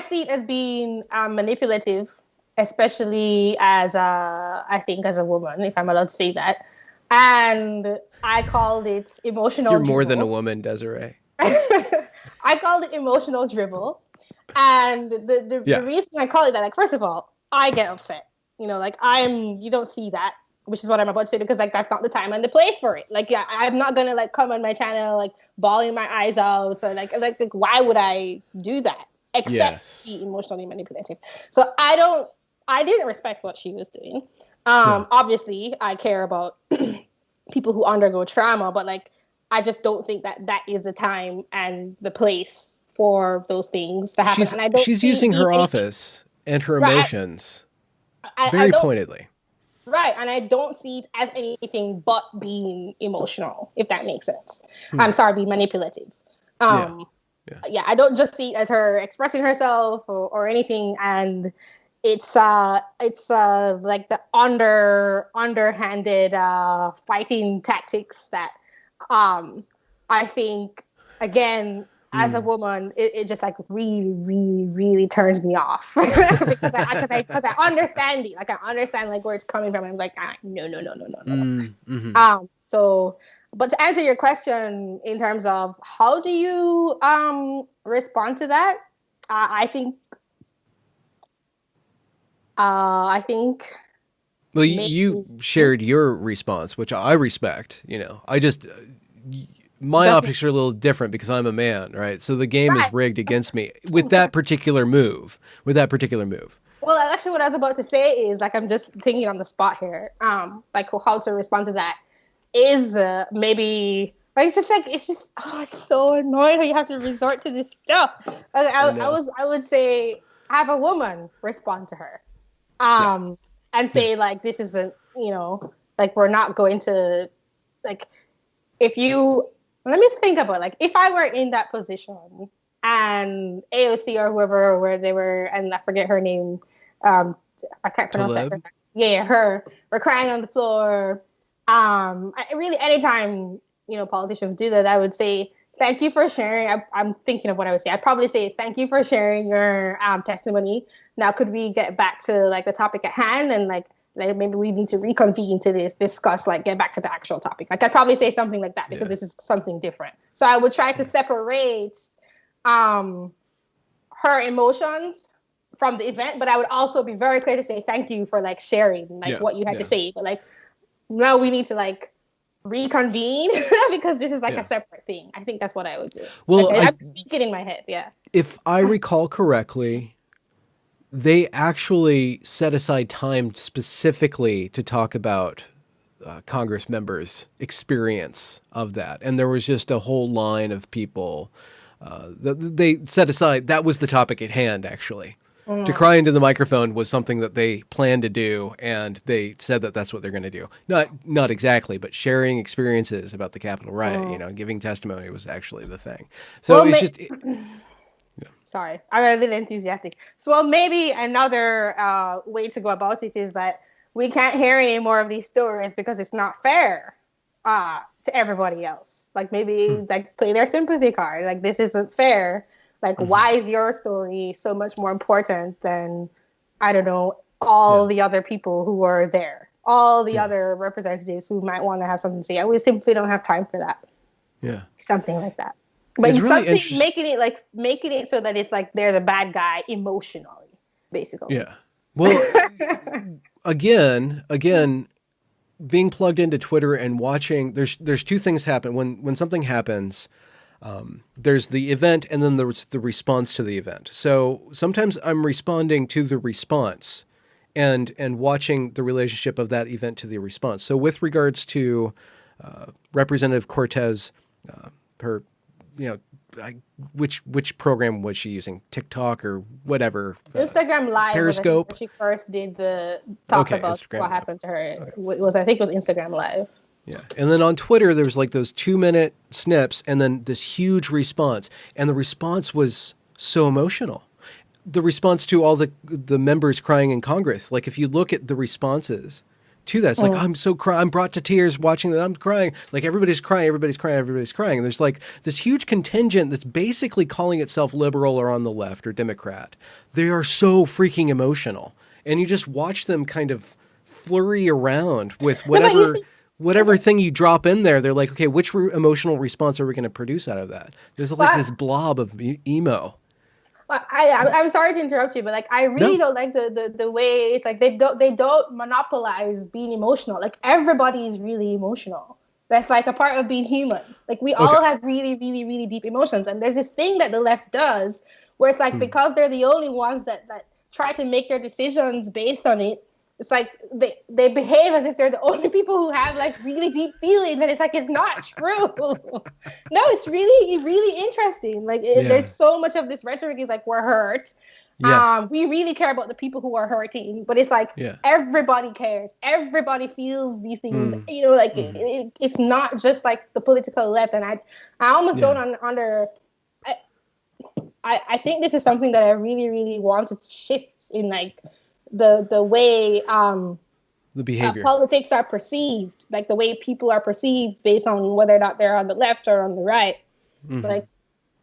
see it as being manipulative, especially as I think as a woman, if I'm allowed to say that. And I called it emotional You're more dribble. than a woman, Desi-Rae. I called it emotional dribble. And the reason I call it that, like, first of all, I get upset. You don't see that, which is what I'm about to say, because like that's not the time and the place for it. Like, yeah, I'm not gonna like come on my channel like bawling my eyes out. So like why would I do that? Except be emotionally manipulative. So I didn't respect what she was doing. Obviously I care about people who undergo trauma, but like I just don't think that is the time and the place for those things to happen. She's using her office and her emotions. Very pointedly. Right. And I don't see it as anything but being emotional, if that makes sense. I'm sorry, being manipulative. I don't just see it as her expressing herself or anything. And it's like the underhanded fighting tactics that I think, again, as a woman, it just like really, really, really turns me off because I understand it. Like I understand like where it's coming from. I'm like, no. So, but to answer your question in terms of how do you respond to that, I think. Well, you shared your response, which I respect. I just. My optics are a little different because I'm a man, right? So the game is rigged against me with that particular move. Well, actually, what I was about to say is like I'm just thinking on the spot here, like how to respond to that is maybe like it's so annoying how you have to resort to this stuff. I would say have a woman respond to her, and say like this isn't like we're not going to like if you. Let me think about like if I were in that position and AOC or whoever where they were, and I forget her name, I can't pronounce that. Yeah, her. We're crying on the floor. Really, anytime politicians do that, I would say thank you for sharing. I'm thinking of what I would say. I'd probably say thank you for sharing your testimony. Now, could we get back to like the topic at hand and like maybe we need to reconvene to discuss, like get back to the actual topic. Like I'd probably say something like that because this is something different. So I would try to separate her emotions from the event, but I would also be very clear to say thank you for like sharing like what you had to say. But like now we need to like reconvene because this is like a separate thing. I think that's what I would do. Well, I'm speaking in my head. Yeah. If I recall correctly, they actually set aside time specifically to talk about Congress members' experience of that. And there was just a whole line of people that they set aside. That was the topic at hand, actually. To cry into the microphone was something that they planned to do, and they said that that's what they're going to do. Not exactly, but sharing experiences about the Capitol riot, giving testimony was actually the thing. So it's just... Sorry, I'm a little enthusiastic. So maybe another way to go about it is that we can't hear any more of these stories because it's not fair to everybody else. Like maybe like play their sympathy card. Like this isn't fair. Like why is your story so much more important than I don't know all the other people who were there, all the other representatives who might want to have something to say. We simply don't have time for that. Yeah, something like that. But it's it's really something interesting. making it so that it's like they're the bad guy emotionally, basically. Yeah. Well, again, being plugged into Twitter and watching, there's two things happen when something happens. There's the event, and then there's the response to the event. So sometimes I'm responding to the response, and watching the relationship of that event to the response. So with regards to Representative Cortez, her, you know, which program was she using? TikTok or whatever? Instagram Live was, I think, where Periscope. she first talked Okay, about Instagram what Live. happened to her. I think it was Instagram Live. Yeah. And then on Twitter, there was like those 2-minute snips and then this huge response. And the response was so emotional. The response to all the members crying in Congress. Like if you look at the responses to that, it's like, I'm brought to tears watching that. I'm crying. Like everybody's crying, everybody's crying, everybody's crying. And there's like this huge contingent that's basically calling itself liberal or on the left or Democrat. They are so freaking emotional. And you just watch them kind of flurry around with No, but you see, whatever thing you drop in there. They're like, okay, which emotional response are we going to produce out of that? There's like but this blob of emo. I'm sorry to interrupt you, but like I really No. don't like the way it's like they don't monopolize being emotional. Like everybody is really emotional. That's like a part of being human. Like we Okay. all have really, really, really deep emotions. And there's this thing that the left does where it's like because they're the only ones that try to make their decisions based on it, it's like they behave as if they're the only people who have like really deep feelings, and it's like it's not true. No, it's really really interesting. Like Yeah. there's so much of this rhetoric is like we're hurt. Yes. We really care about the people who are hurting, but it's like Yeah. everybody cares. Everybody feels these things. Mm. You know, like it's not just like the political left. And I almost Yeah. don't under. I think this is something that I really really want to shift in like the way The behavior. politics are perceived, like the way people are perceived based on whether or not they're on the left or on the right. Like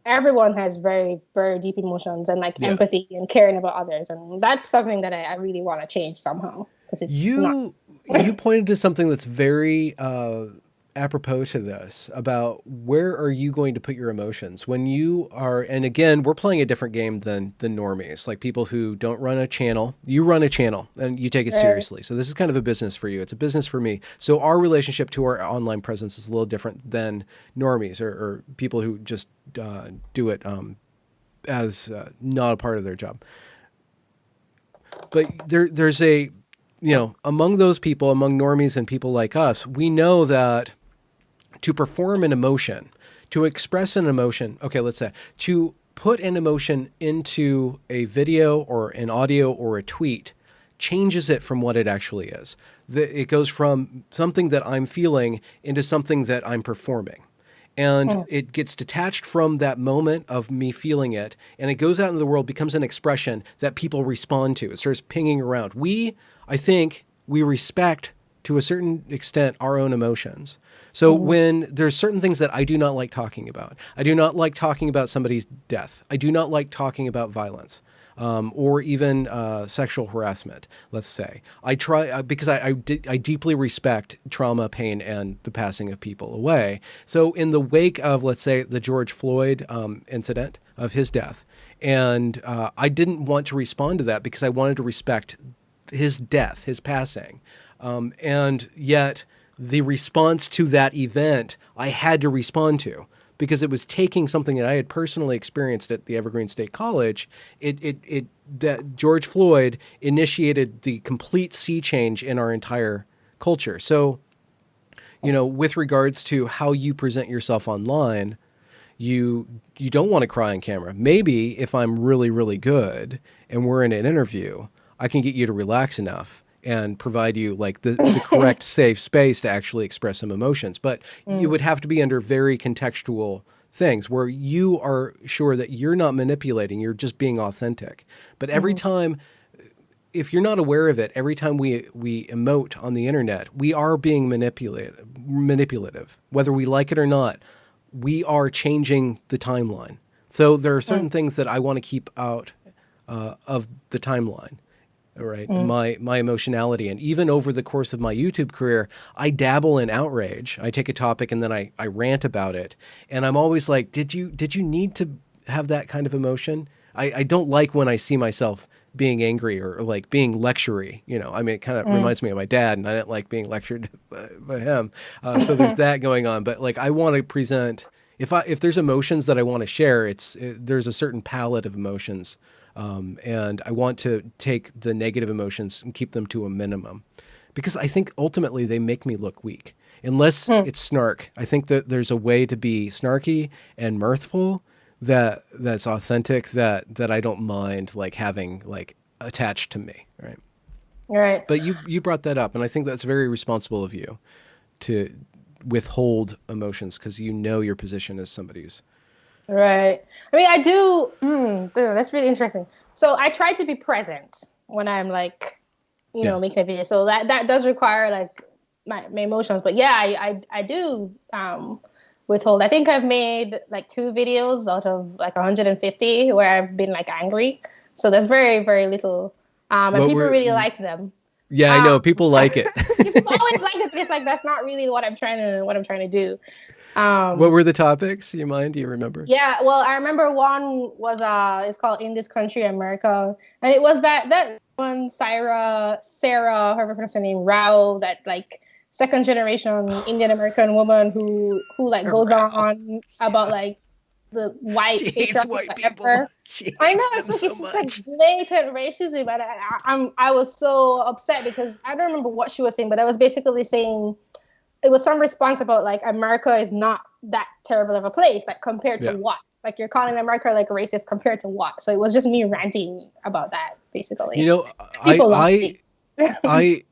everyone has very, very deep emotions and like empathy and caring about others. And that's something that I really want to change somehow. Because it's not. You pointed to something that's very apropos to this about where are you going to put your emotions when you are, and again, we're playing a different game than the normies, like people who don't run a channel. You run a channel and you take it seriously. So this is kind of a business for you. It's a business for me. So our relationship to our online presence is a little different than normies or people who just do it as not a part of their job. But there's a, among those people, among normies and people like us, we know that to perform an emotion, to express an emotion, okay, let's say, to put an emotion into a video or an audio or a tweet changes it from what it actually is. It goes from something that I'm feeling into something that I'm performing. And it gets detached from that moment of me feeling it, and it goes out in the world, becomes an expression that people respond to. It starts pinging around. I think we respect, to a certain extent, our own emotions. So when there's certain things that I do not like talking about, I do not like talking about somebody's death. I do not like talking about violence. Or even sexual harassment, let's say. I try because I deeply respect trauma, pain, and the passing of people away. So in the wake of, let's say, the George Floyd incident of his death, and I didn't want to respond to that because I wanted to respect his death, his passing. And yet the response to that event, I had to respond to, because it was taking something that I had personally experienced at the Evergreen State College. That George Floyd initiated the complete sea change in our entire culture. So, with regards to how you present yourself online, you don't want to cry on camera. Maybe if I'm really, really good and we're in an interview, I can get you to relax enough and provide you like the correct safe space to actually express some emotions. But it would have to be under very contextual things where you are sure that you're not manipulating, you're just being authentic. But every time, if you're not aware of it, every time we emote on the internet, we are being manipulative. Whether we like it or not, we are changing the timeline. So there are certain things that I want to keep out of the timeline. right? My emotionality. And even over the course of my YouTube career, I dabble in outrage. I take a topic and then I rant about it. And I'm always like, did you need to have that kind of emotion? I don't like when I see myself being angry or like being lectury, you know. I mean, it kind of reminds me of my dad, and I didn't like being lectured by him. So there's that going on. But like, I want to present, if there's emotions that I want to share, there's a certain palette of emotions. And I want to take the negative emotions and keep them to a minimum, because I think ultimately they make me look weak. Unless it's snark, I think that there's a way to be snarky and mirthful that's authentic, that I don't mind like having like attached to me, right? Right. But you brought that up, and I think that's very responsible of you to withhold emotions, because you know your position as somebody who's Right. I mean, I do. That's really interesting. So I try to be present when I'm like, yeah. making a video. So that does require like my emotions. But yeah, I do withhold. I think I've made like 2 videos out of like 150 where I've been like angry. So that's very, very little. And What people were really liked them. Yeah, I know people like it. People always like it, but it's like that's not really what I'm trying to do. What were the topics? Do you remember? Yeah, well, I remember one was it's called In This Country, America. And it was that one Sarah, however you pronounce her name, Rao, that like second generation Indian American woman who like goes Around. on about like the white She hates patriarchy white people. forever. She I know hates them it's like so it's just like much. blatant racism, and I was so upset because I don't remember what she was saying, but I was basically saying it was some response about like America is not that terrible of a place, like compared to Yeah. what? Like you're calling America like racist compared to what? So it was just me ranting about that, basically. You know, People love it. I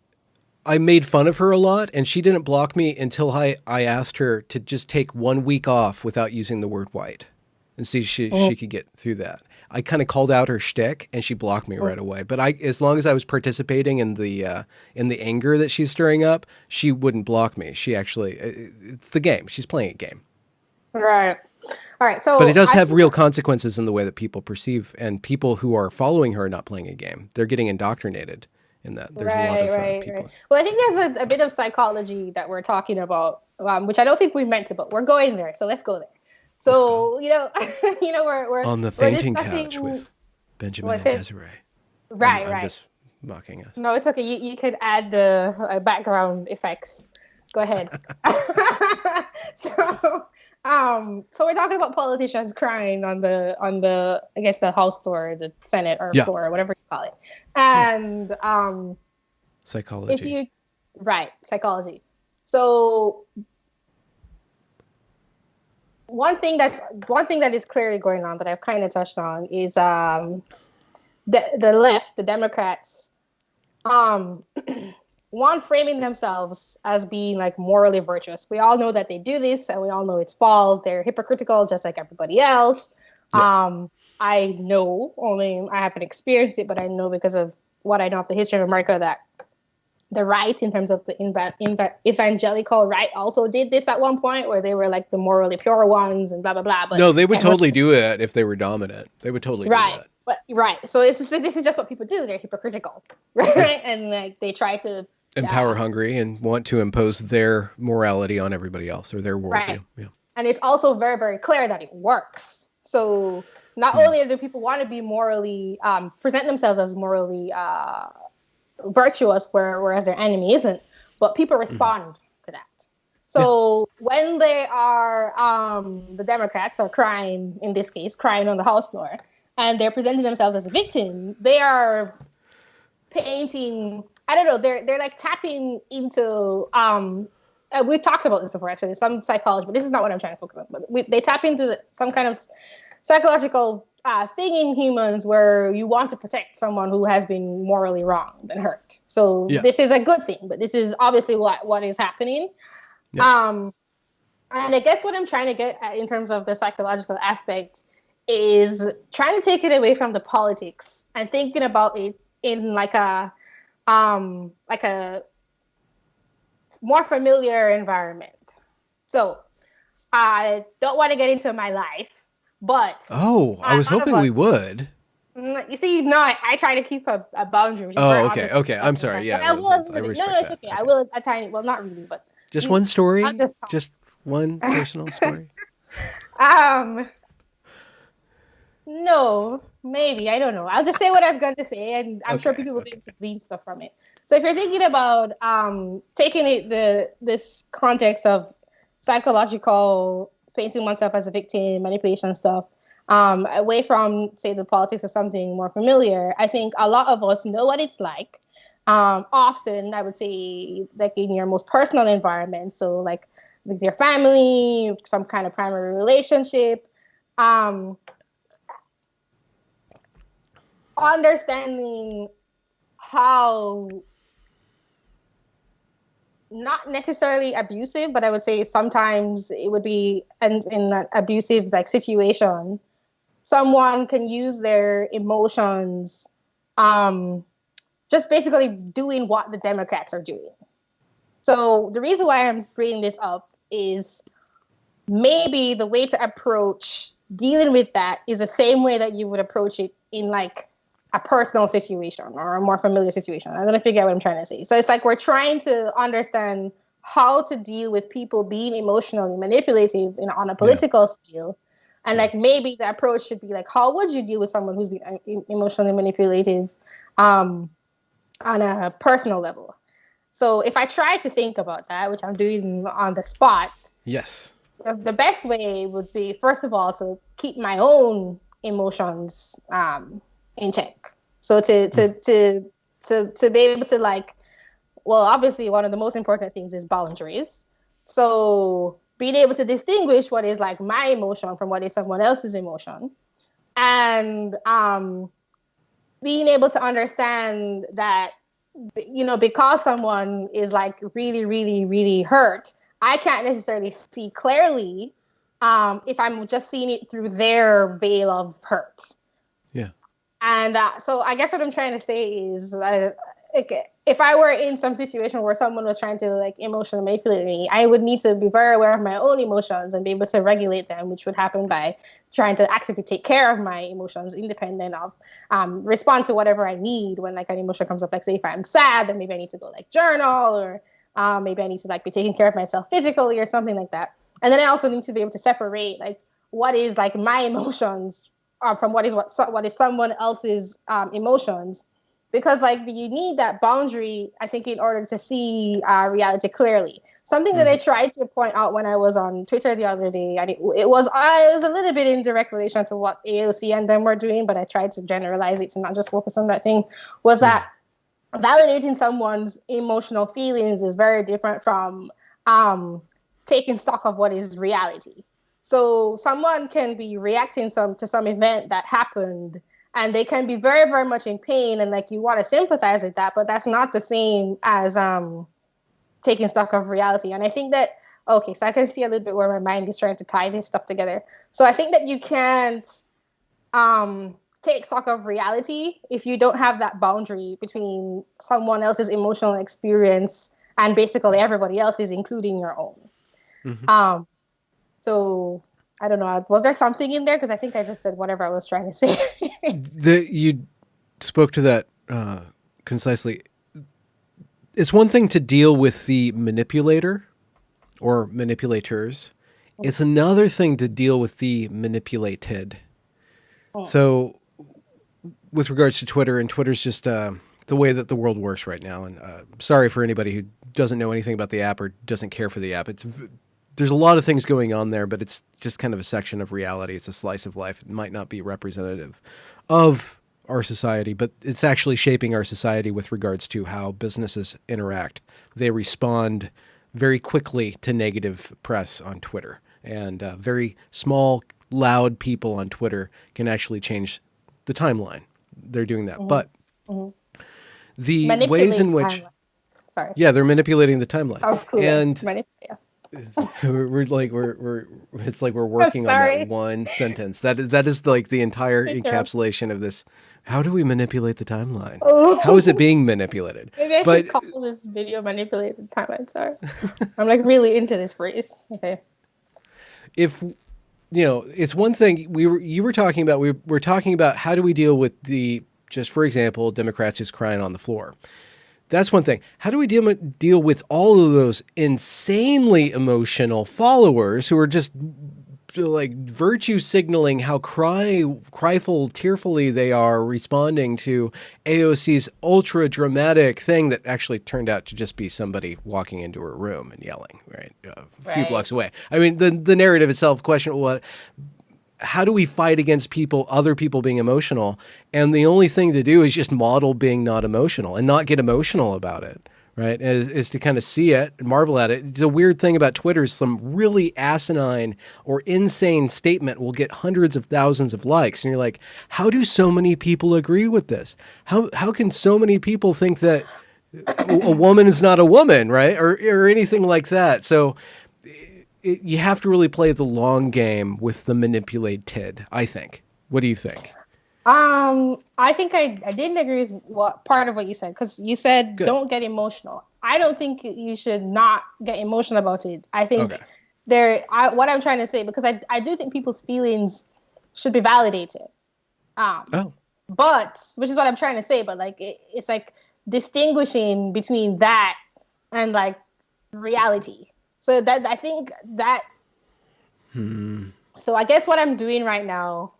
I made fun of her a lot, and she didn't block me until I asked her to just take 1 week off without using the word white, and see if she could get through that. I kind of called out her shtick, and she blocked me right away. But as long as I was participating in the anger that she's stirring up, she wouldn't block me. She actually, it's the game. She's playing a game. Right. All right. But it So does I have think real consequences in the way that people perceive, and people who are following her are not playing a game. They're getting indoctrinated in that. There's a lot of people. right. Well, I think there's a bit of psychology that we're talking about, which I don't think we meant to, but we're going there. So let's go there. Let's go. So we're On the we're fainting couch discussing with Benjamin what's and it? Desi-Rae. Right, I'm right. just mocking us. No, it's okay. You can add the background effects. Go ahead. so, so we're talking about politicians crying on the I guess the House floor, the Senate or Yeah. floor, whatever you call it. Yeah. And if Psychology. you right, psychology. So one thing that is clearly going on that I've kind of touched on is the left, the Democrats, um one framing themselves as being like morally virtuous. We all know that they do this, and we all know it's false. They're hypocritical, just like everybody else. Yeah. I know, only I haven't experienced it, but I know because of what I know of the history of America that the right, in terms of the evangelical right, also did this at one point, where they were like the morally pure ones and blah blah blah. But No, they would totally do it if they were dominant. They would totally do right, that. but right. So it's just this is just what people do. They're hypocritical, right? Yeah. And like they try to And power hungry and want to impose their morality on everybody else, or their worldview. right. Yeah. And it's also very, very clear that it works. So not only do people want to be morally, present themselves as morally virtuous, whereas their enemy isn't, but people respond to that. So when they are, the Democrats are crying, in this case, crying on the House floor, and they're presenting themselves as a victim, they are painting, I don't know, they're like tapping into, we've talked about this before, actually, some psychology, but this is not what I'm trying to focus on. But they tap into some kind of psychological thing in humans where you want to protect someone who has been morally wronged and hurt. So this is a good thing, but this is obviously what is happening. Yeah. And I guess what I'm trying to get at in terms of the psychological aspect is trying to take it away from the politics and thinking about it in like a more familiar environment. So I don't want to get into my life, but I was hoping we would. You see, no, I try to keep a boundary, which is very Oh, okay, obvious okay. I'm sorry. sometimes. Yeah, But I will a I little bit. No, no, respect it's that. okay. I Okay. will a tiny. Well, not really, but Just one I'll story? just Just one talk. personal story? um, no, maybe I don't know. I'll just say what I was going to say, and I'm sure Okay, people will be okay. able to glean stuff from it. So if you're thinking about taking it this context of psychological painting oneself as a victim, manipulation stuff, away from say the politics of something more familiar, I think a lot of us know what it's like. Often, I would say, like in your most personal environment, so like with your family, some kind of primary relationship. Um, Understanding how not necessarily abusive, but I would say sometimes it would be in an abusive like situation, someone can use their emotions, um, just basically doing what the Democrats are doing. So the reason why I'm bringing this up is maybe the way to approach dealing with that is the same way that you would approach it in like a personal situation or a more familiar situation. I'm going to figure out what I'm trying to say. So it's like we're trying to understand how to deal with people being emotionally manipulative on a Yeah, political scale. And yeah. like maybe the approach should be like, how would you deal with someone who's being emotionally manipulative um, on a personal level? So if I try to think about that, which I'm doing on the spot, Yes. the best way would be first of all to keep my own emotions in check. So Mm. to be able to like, well, obviously one of the most important things is boundaries. So being able to distinguish what is like my emotion from what is someone else's emotion, and being able to understand that because someone is like really, really, really hurt, I can't necessarily see clearly if I'm just seeing it through their veil of hurt. Yeah. And so I guess what I'm trying to say is if I were in some situation where someone was trying to like emotionally manipulate me, I would need to be very aware of my own emotions and be able to regulate them, which would happen by trying to actively take care of my emotions, independent of respond to whatever I need when like an emotion comes up. Like say if I'm sad, then maybe I need to go like journal, or maybe I need to like be taking care of myself physically or something like that. And then I also need to be able to separate like what is like my emotions from what is someone else's emotions, because like you need that boundary, I think, in order to see reality clearly. Something that I Hmm. tried to point out when I was on Twitter the other day, and it was a little bit in direct relation to what AOC and them were doing, but I tried to generalize it to not just focus on that thing, was Yeah. that validating someone's emotional feelings is very different from um, taking stock of what is reality. So someone can be reacting to some event that happened, and they can be very, very much in pain, and like you want to sympathize with that, but that's not the same as taking stock of reality. And I think that, okay, so I can see a little bit where my mind is trying to tie this stuff together. So I think that you can't take stock of reality if you don't have that boundary between someone else's emotional experience and basically everybody else's, including your own. Hmm. Um, so I don't know. Was there something in there? Because I think I just said whatever I was trying to say. You spoke to that concisely. It's one thing to deal with the manipulator or manipulators. It's another thing to deal with the manipulated. So, with regards to Twitter, and Twitter's just the way that the world works right now. And sorry for anybody who doesn't know anything about the app or doesn't care for the app. There's a lot of things going on there, but it's just kind of a section of reality. It's a slice of life. It might not be representative of our society, but it's actually shaping our society with regards to how businesses interact. They respond very quickly to negative press on Twitter, and very small, loud people on Twitter can actually change the timeline. They're doing that, Mhm, but mhm. the ways Manipulate in which, timeline. Sorry, yeah, they're manipulating the timeline, sounds cooler. and Manipulate. we're it's like we're I'm working on that sorry. one sentence. That is like the entire Take care. encapsulation of this. How do we manipulate the timeline? How is it Oh, being manipulated? maybe I should But call this video manipulated timeline. Sorry, I'm like really into this phrase. Okay. if it's one thing you were talking about. We're talking about how do we deal with just for example, Democrats just crying on the floor. That's one thing. How do we deal with all of those insanely emotional followers who are just like virtue signaling how tearfully they are responding to AOC's ultra dramatic thing that actually turned out to just be somebody walking into her room and yelling, right? A few Right. blocks away. I mean, the narrative itself, how do we fight against other people being emotional? And the only thing to do is just model being not emotional and not get emotional about it, right? Is to kind of see it and marvel at it. It's a weird thing about Twitter. Some really asinine or insane statement will get hundreds of thousands of likes. And you're like, how do so many people agree with this? How can so many people think that a woman is not a woman, right? Or anything like that. So you have to really play the long game with the manipulated, I think. What do you think? I think I didn't agree with what part of what you said, because you said Good. don't get emotional. I don't think you should not get emotional about it. I Okay. think what I'm trying to say, because I do think people's feelings should be validated. Oh. But which is what I'm trying to say, but like it's like distinguishing between that and like reality. So that I think that so I guess what I'm doing right now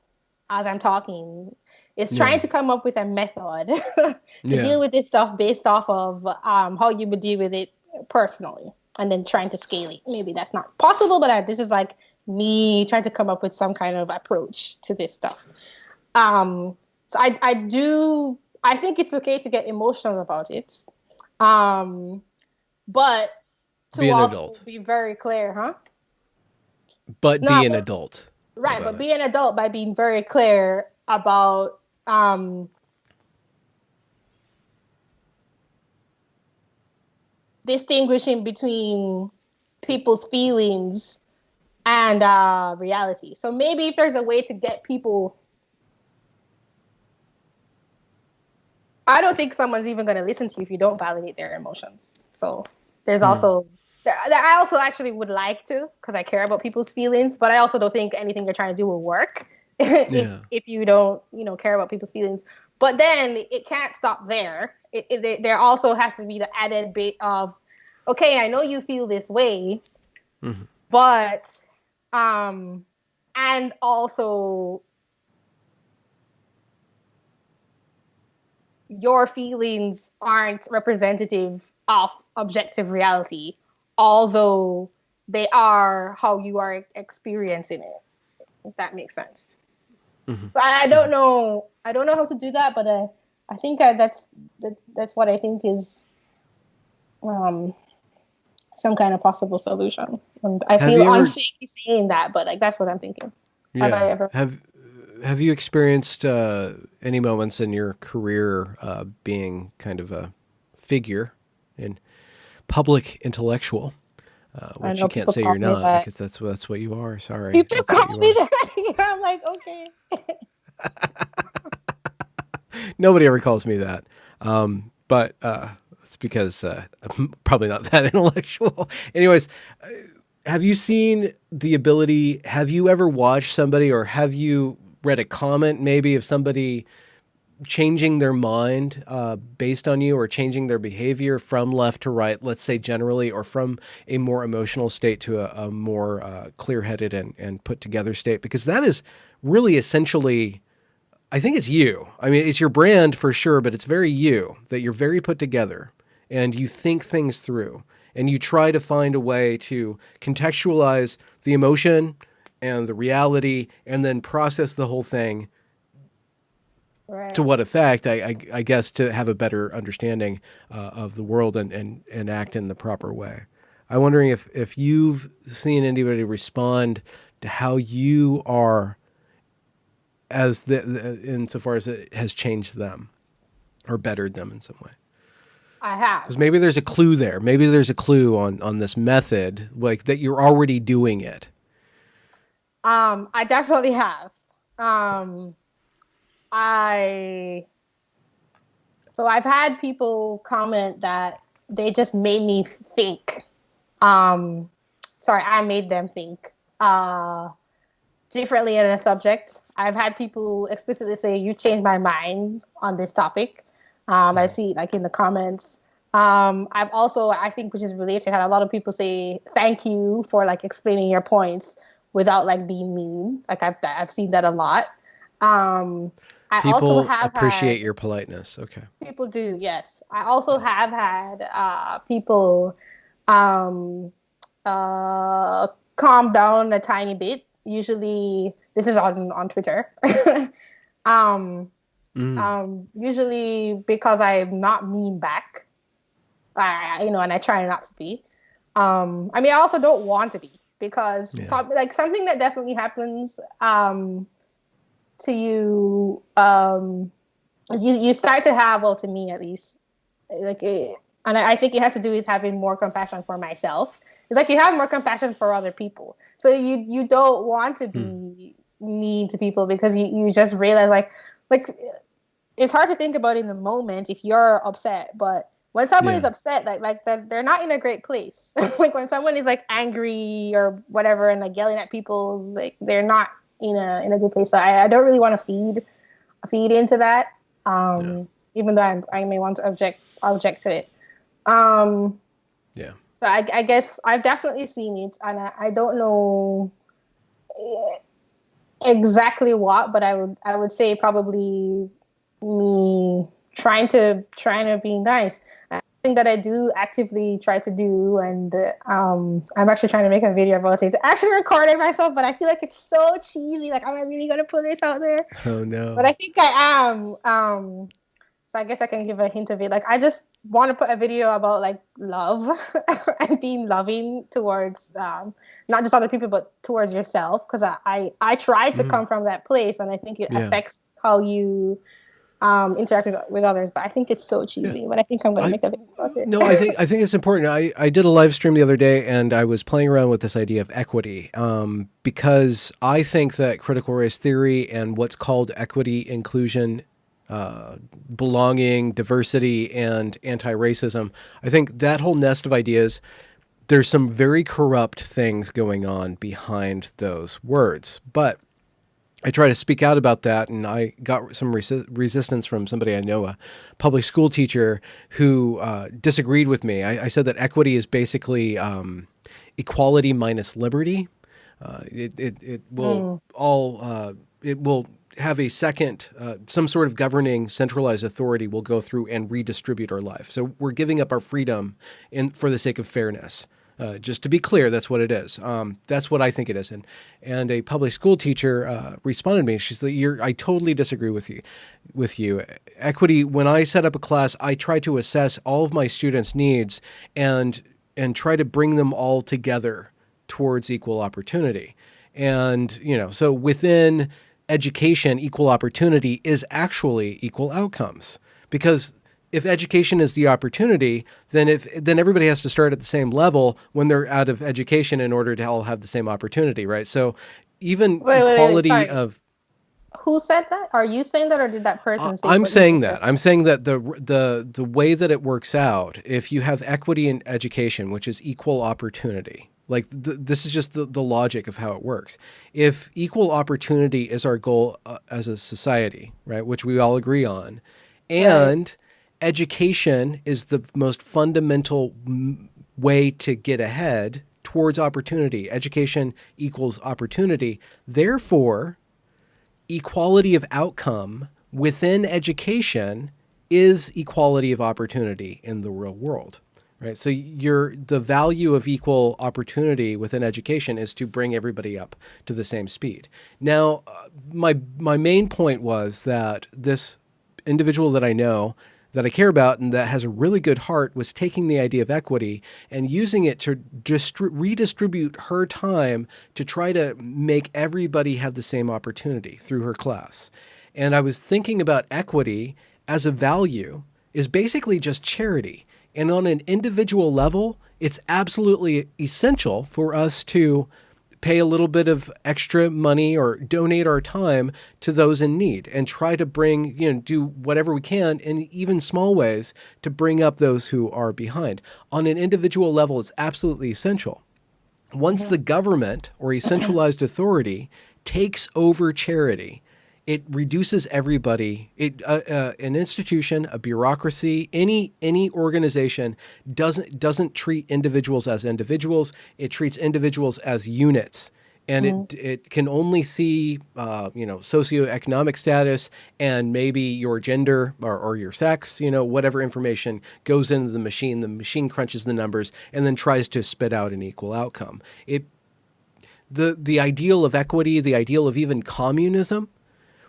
as I'm talking is Yeah. trying to come up with a method to Yeah. deal with this stuff based off of how you would deal with it personally, and then trying to scale it. Maybe that's not possible, but this is like me trying to come up with some kind of approach to this stuff. So I think it's okay to get emotional about it, but to Be an also adult. be very clear, huh? But No, be an adult right, about but it. be an adult by being very clear about distinguishing between people's feelings and reality. So maybe if there's a way to get people, I don't think someone's even going to listen to you if you don't validate their emotions. So there's also, I also actually would like to, because I care about people's feelings, but I also don't think anything you're trying to do will work Yeah. if you don't, care about people's feelings. But then it can't stop there. There also has to be the added bit of, okay, I know you feel this way, but, and also your feelings aren't representative of objective reality, although they are how you are experiencing it. If that makes sense. So I don't know. I don't know how to do that, but I think that's what I think is um, some kind of possible solution. And I Have feel you ever unshaky saying that, but like that's what I'm thinking. Have I yeah. ever? Have you experienced any moments in your career being kind of a figure in public intellectual, I which you know can't people say call you're me not that. because that's what you are. Sorry, People that's what call you me are. that. I'm like, okay. Nobody ever calls me that, but it's because I'm probably not that intellectual. Anyways, have you seen the ability? Have you ever watched somebody, or have you read a comment maybe of somebody changing their mind based on you, or changing their behavior from left to right, let's say generally, or from a more emotional state to a more clear-headed and put together state? Because that is really essentially, I think it's you. I mean, it's your brand for sure, but it's very you, that you're very put together and you think things through and you try to find a way to contextualize the emotion and the reality and then process the whole thing to Right. what effect, I guess, to have a better understanding of the world and act in the proper way. I'm wondering if you've seen anybody respond to how you are insofar as it has changed them or bettered them in some way. I have. Because maybe there's a clue there. Maybe there's a clue on this method, like that you're already doing it. I definitely have. Um, I so I've had people comment that they just made me think. Um, sorry, I made them think. differently in a subject. I've had people explicitly say, "You changed my mind on this topic." I see like in the comments. I've also, I think, which is related, had a lot of people say, "Thank you for like explaining your points without like being mean." Like I've seen that a lot. I also People have appreciate had your politeness. Okay. people do, yes. I also have had people um, calm down a tiny bit. Usually, this is on Twitter. um, Mm. Usually because I'm not mean back, and I try not to be. I mean, I also don't want to be because Yeah. something that definitely happens to you. You start to have, well, to me at least, and I think it has to do with having more compassion for myself. It's like you have more compassion for other people, so you don't want to Mm. be mean to people because you just realize like it's hard to think about in the moment if you're upset, but when someone is Yeah. upset, like that, they're not in a great place. Like when someone is like angry or whatever and like yelling at people, like they're not in a good place. So I don't really want to feed into that. Yeah. Even though I may want to object to it. Um, Yeah. so I guess I've definitely seen it, and I don't know exactly what, but I would say probably me trying to be nice. I think that I do actively try to do, and I'm actually trying to make a video about it. I actually recorded myself, but I feel like it's so cheesy. Like, am I really gonna put this out there? Oh But no. I think I am. So I guess I can give a hint of it. Like, I just want to put a video about like love and being loving towards not just other people but towards yourself, because I try to Mm. come from that place, and I think it Yeah. affects how you interact with others. But I think it's so Yeah. cheesy. But I think I'm going to I make a video about No, I it. think it's important. I did a live stream the other day, and I was playing around with this idea of equity, because I think that critical race theory and what's called equity, inclusion, belonging, diversity, and anti-racism, I think that whole nest of ideas, there's some very corrupt things going on behind those words. But I try to speak out about that, and I got some resistance from somebody I know, a public school teacher, who disagreed with me. I said that equity is basically equality minus liberty. It will Mm. it will have a second, some sort of governing centralized authority will go through and redistribute our life. So we're giving up our freedom for the sake of fairness. Just to be clear, that's what it is. That's what I think it is. And a public school teacher responded to me. She said, I totally disagree with you. Equity. When I set up a class, I try to assess all of my students' needs and try to bring them all together towards equal opportunity. And so within education, equal opportunity is actually equal outcomes, because if education is the opportunity, then everybody has to start at the same level when they're out of education in order to all have the same opportunity, right? So even Wait. equality Sorry. of Who said that? Are you saying that, or did that person say I'm what you saying just that. said? I'm saying that the way that it works out, if you have equity in education, which is equal opportunity, like this is just the logic of how it works. If equal opportunity is our goal as a society, right, which we all agree on, Right. and education is the most fundamental way to get ahead towards opportunity. Education equals opportunity. Therefore, equality of outcome within education is equality of opportunity in the real world, right? So the value of equal opportunity within education is to bring everybody up to the same speed. Now, my main point was that this individual that I know, that I care about, and that has a really good heart, was taking the idea of equity and using it to redistribute her time to try to make everybody have the same opportunity through her class. And I was thinking about equity as a value is basically just charity. And on an individual level, it's absolutely essential for us to pay a little bit of extra money or donate our time to those in need and try to do whatever we can in even small ways to bring up those who are behind. On an individual level, it's absolutely essential. Once the government or a centralized authority takes over charity. It reduces everybody. An institution, a bureaucracy, any organization doesn't treat individuals as individuals. It treats individuals as units, and it can only see socioeconomic status and maybe your gender or your sex. Whatever information goes into the machine. The machine crunches the numbers and then tries to spit out an equal outcome. The ideal of equity, the ideal of even communism,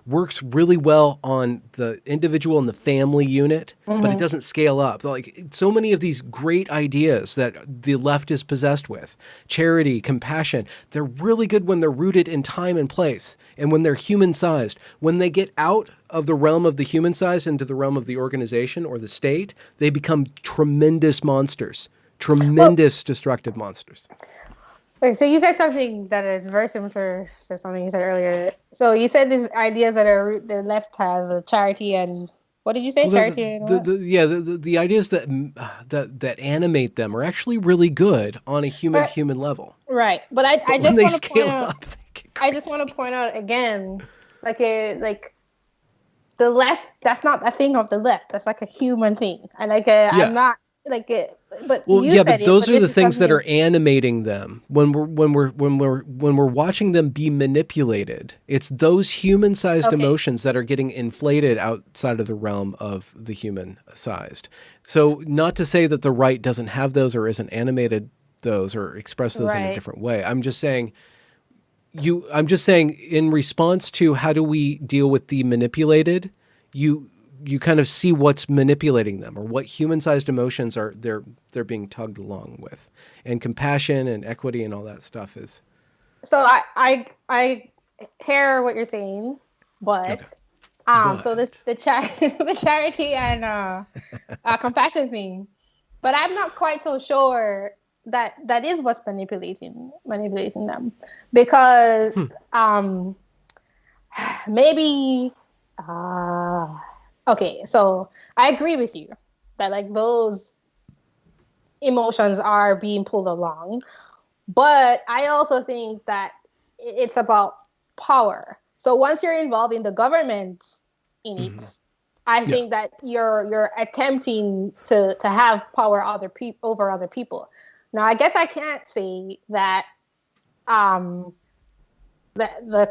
works really well on the individual and the family unit, but it doesn't scale up. Like so many of these great ideas that the left is possessed with, charity, compassion, they're really good when they're rooted in time and place and when they're human-sized. When they get out of the realm of the human-sized into the realm of the organization or the state, they become tremendous monsters, tremendous destructive monsters. Okay, so you said something that is very similar to something you said earlier. So you said these ideas that the left has, charity and what did you say? Well, charity and what? the ideas that animate them are actually really good on a human level. Right, but I But when just they want to point scale out. up, they get I just want to point out again, like the left. That's not a thing of the left. That's like a human thing, and Yeah. I'm not like it. But Well, you yeah, said but those it, are but the this is things that something. are animating them when we're watching them be manipulated. It's those human-sized Okay, emotions that are getting inflated outside of the realm of the human-sized. So, not to say that the right doesn't have those or isn't animated those or express those in a right. different way. I'm just saying in response to how do we deal with the manipulated, you kind of see what's manipulating them or what human-sized emotions are they're being tugged along with, and compassion and equity and all that stuff is So I hear what you're saying, okay. but so this But the charity and compassion thing, but I'm not quite so sure that is what's manipulating them, because maybe okay, so I agree with you that like those emotions are being pulled along, but I also think that it's about power. So once you're involved in the government in it, I yeah, think that you're attempting to have power over other people. Now, I guess I can't say that the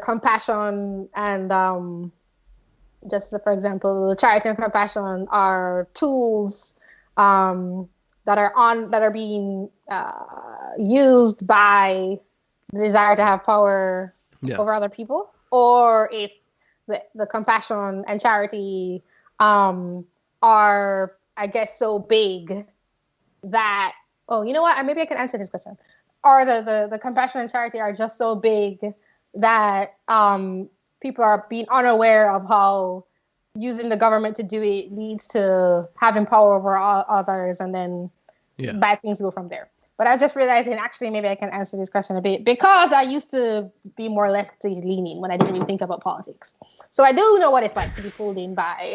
compassion and just for example, charity and compassion are tools that are being used by the desire to have power yeah. over other people, or if the compassion and charity are, I guess, so big that, oh, you know what? Maybe I can answer this question. Or the compassion and charity are just so big that people are being unaware of how using the government to do it leads to having power over others, and then Yeah. bad things go from there. But I just realized, and actually maybe I can answer this question a bit, because I used to be more lefty leaning when I didn't really think about politics. So I do know what it's like to be pulled in by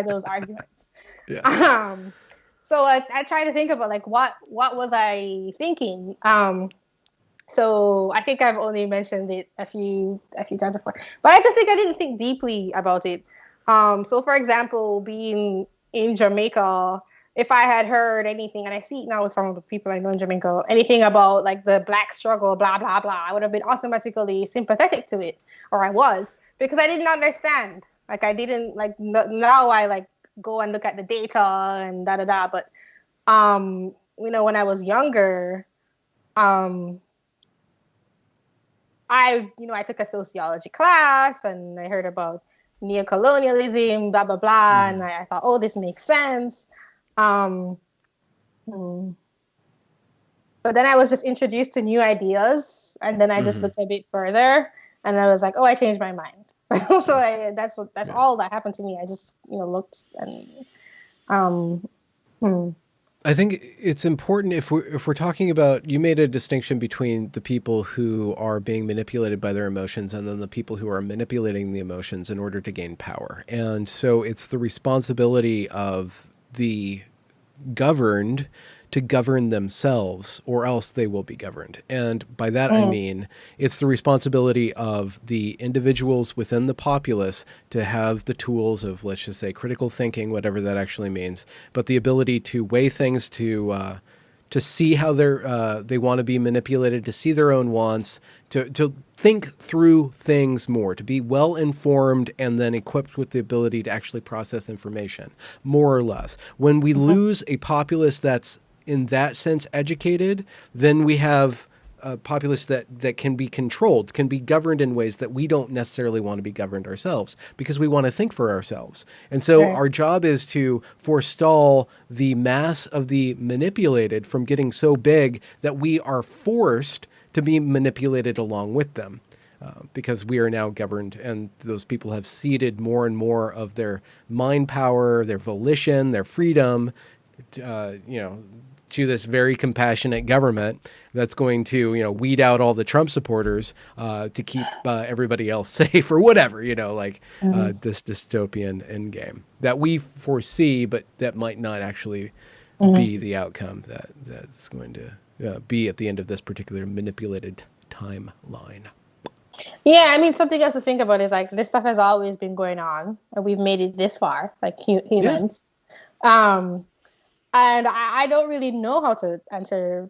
those arguments. Yeah. So I try to think about like what was I thinking. So I think I've only mentioned it a few times before, but I just think I didn't think deeply about it. So for example, being in Jamaica, if I had heard anything, and I see it now with some of the people I know in Jamaica, anything about like the Black struggle, blah blah blah, I would have been automatically sympathetic to it, or I was, because I didn't understand. Like I didn't like now I like go and look at the data and da da da. But when I was younger, I took a sociology class and I heard about neocolonialism, blah blah blah, and I thought, oh, this makes sense. But then I was just introduced to new ideas, and then I just looked a bit further, and I was like, oh, I changed my mind. So that's all that happened to me. I just looked and I think it's important if we're talking about, you made a distinction between the people who are being manipulated by their emotions and then the people who are manipulating the emotions in order to gain power. And so it's the responsibility of the governed to govern themselves, or else they will be governed. And by that, I Mm. mean, it's the responsibility of the individuals within the populace to have the tools of, let's just say, critical thinking, whatever that actually means, but the ability to weigh things, to see how they want to be manipulated, to see their own wants, to think through things more, to be well informed, and then equipped with the ability to actually process information, more or less. When we lose a populace that's in that sense educated, then we have a populace that can be controlled, can be governed in ways that we don't necessarily want to be governed ourselves, because we want to think for ourselves. And so Right. our job is to forestall the mass of the manipulated from getting so big that we are forced to be manipulated along with them. Because we are now governed, and those people have ceded more and more of their mind power, their volition, their freedom, to this very compassionate government that's going to, weed out all the Trump supporters to keep everybody else safe, or whatever, this dystopian endgame that we foresee, but that might not actually be the outcome that's going to be at the end of this particular manipulated timeline. Yeah, I mean, something else to think about is like this stuff has always been going on, and we've made it this far, like Yeah. humans. Um, and I don't really know how to answer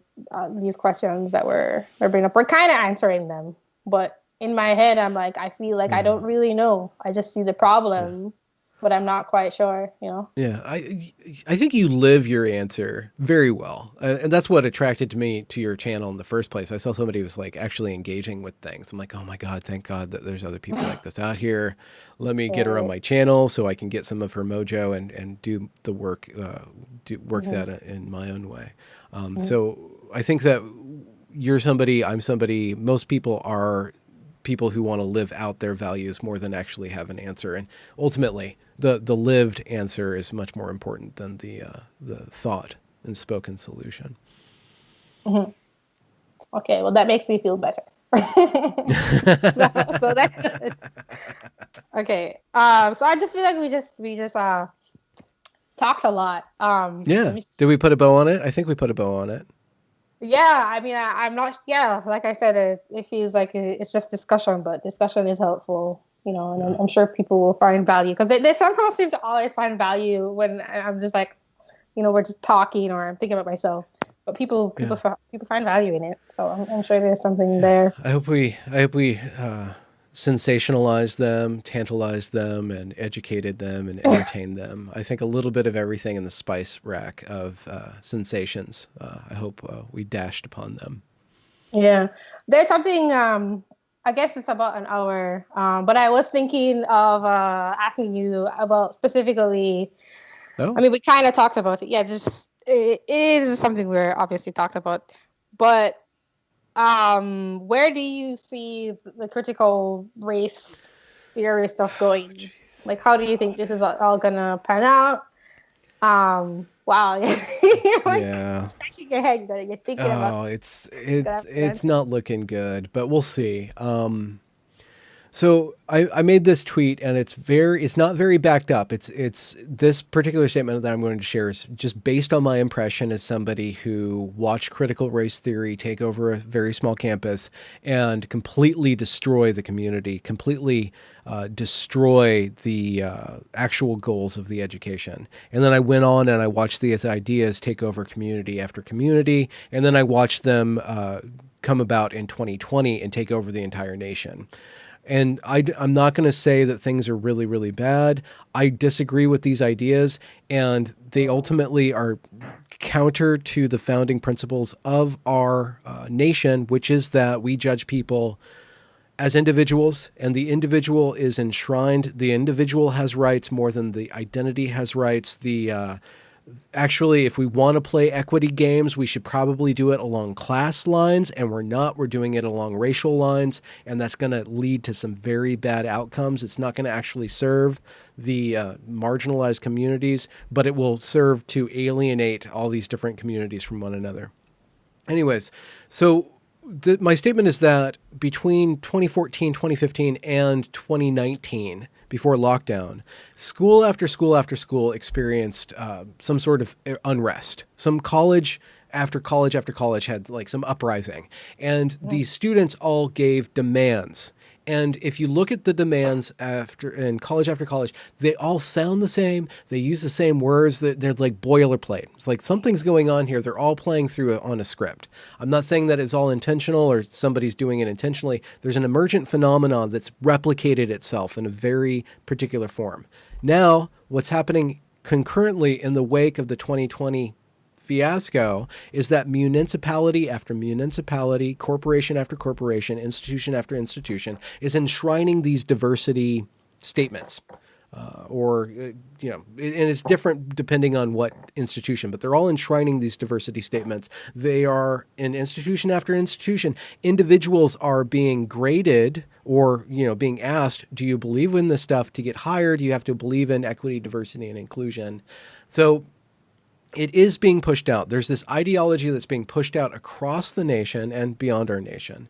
these questions that we're bringing up. We're kind of answering them, but in my head, I'm like, I feel like I Yeah. don't really know. I just see the problem, but I'm not quite sure, Yeah, I think you live your answer very well, and that's what attracted me to your channel in the first place. I saw somebody who was like actually engaging with things. I'm like, oh my god, thank God that there's other people like this out here. Let me get her on my channel so I can get some of her mojo and do the work, that in my own way. So I think that you're somebody, I'm somebody. Most people are people who want to live out their values more than actually have an answer. And ultimately, the lived answer is much more important than the thought and spoken solution. Mhm. Okay, well, that makes me feel better. So that's good. Okay. So I just feel like we just talks a lot. Let Yeah. me see. Did we put a bow on it? I think we put a bow on it. Yeah, I mean, I'm not. Yeah, like I said, it feels like it's just discussion, but discussion is helpful, and I'm sure people will find value because they somehow seem to always find value when I'm just like, we're just talking or I'm thinking about myself. But people Yeah. people find value in it, so I'm sure there's something Yeah. there. I hope we sensationalized them, tantalized them, and educated them and entertained them. I think a little bit of everything in the spice rack of sensations. I hope we dashed upon them. Yeah, there's something. I guess it's about an hour. But I was thinking of asking you about specifically. I Oh, mean, we kind of talked about it. Yeah, just it is something we're obviously talked about. But where do you see the critical race theory stuff going? Like, how do you think this is all gonna pan out? Wow, you're like yeah. scratching your head. You're thinking about. Oh, Gonna have to it's answer. not looking good, but we'll see. So I made this tweet, and it's not very backed up. It's this particular statement that I'm going to share is just based on my impression as somebody who watched critical race theory take over a very small campus and completely destroy the community, completely destroy the actual goals of the education. And then I went on and I watched these ideas take over community after community, and then I watched them come about in 2020 and take over the entire nation. And I'm not going to say that things are really, really bad. I disagree with these ideas, and they ultimately are counter to the founding principles of our nation, which is that we judge people as individuals, and the individual is enshrined. The individual has rights more than the identity has rights. Actually, if we want to play equity games, we should probably do it along class lines, and we're not. We're doing it along racial lines, and that's going to lead to some very bad outcomes. It's not going to actually serve the marginalized communities, but it will serve to alienate all these different communities from one another. Anyways, so My statement is that between 2014, 2015, and 2019, before lockdown, school after school after school experienced some sort of unrest. Some college after college after college had like some uprising, and these students all gave demands. And if you look at the demands after college, they all sound the same. They use the same words. They're like boilerplate. It's like something's going on here. They're all playing through on a script. I'm not saying that it's all intentional or somebody's doing it intentionally. There's an emergent phenomenon that's replicated itself in a very particular form. Now, what's happening concurrently in the wake of the 2020 fiasco is that municipality after municipality, corporation after corporation, institution after institution is enshrining these diversity statements. And it's different depending on what institution, but they're all enshrining these diversity statements. They are in institution after institution. Individuals are being graded or, being asked, do you believe in this stuff to get hired? You have to believe in equity, diversity, and inclusion. So it is being pushed out. There's this ideology that's being pushed out across the nation and beyond our nation.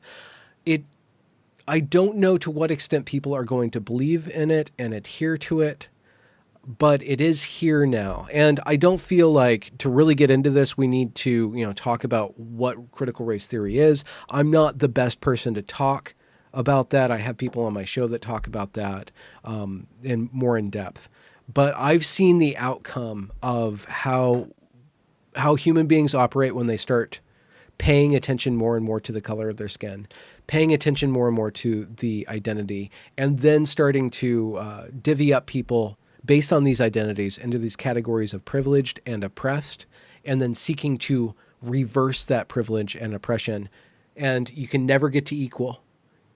I don't know to what extent people are going to believe in it and adhere to it, but it is here now. And I don't feel like to really get into this, we need to, talk about what critical race theory is. I'm not the best person to talk about that. I have people on my show that talk about that in more in depth. But I've seen the outcome of how human beings operate when they start paying attention more and more to the color of their skin, paying attention more and more to the identity, and then starting to divvy up people based on these identities into these categories of privileged and oppressed, and then seeking to reverse that privilege and oppression. And you can never get to equal.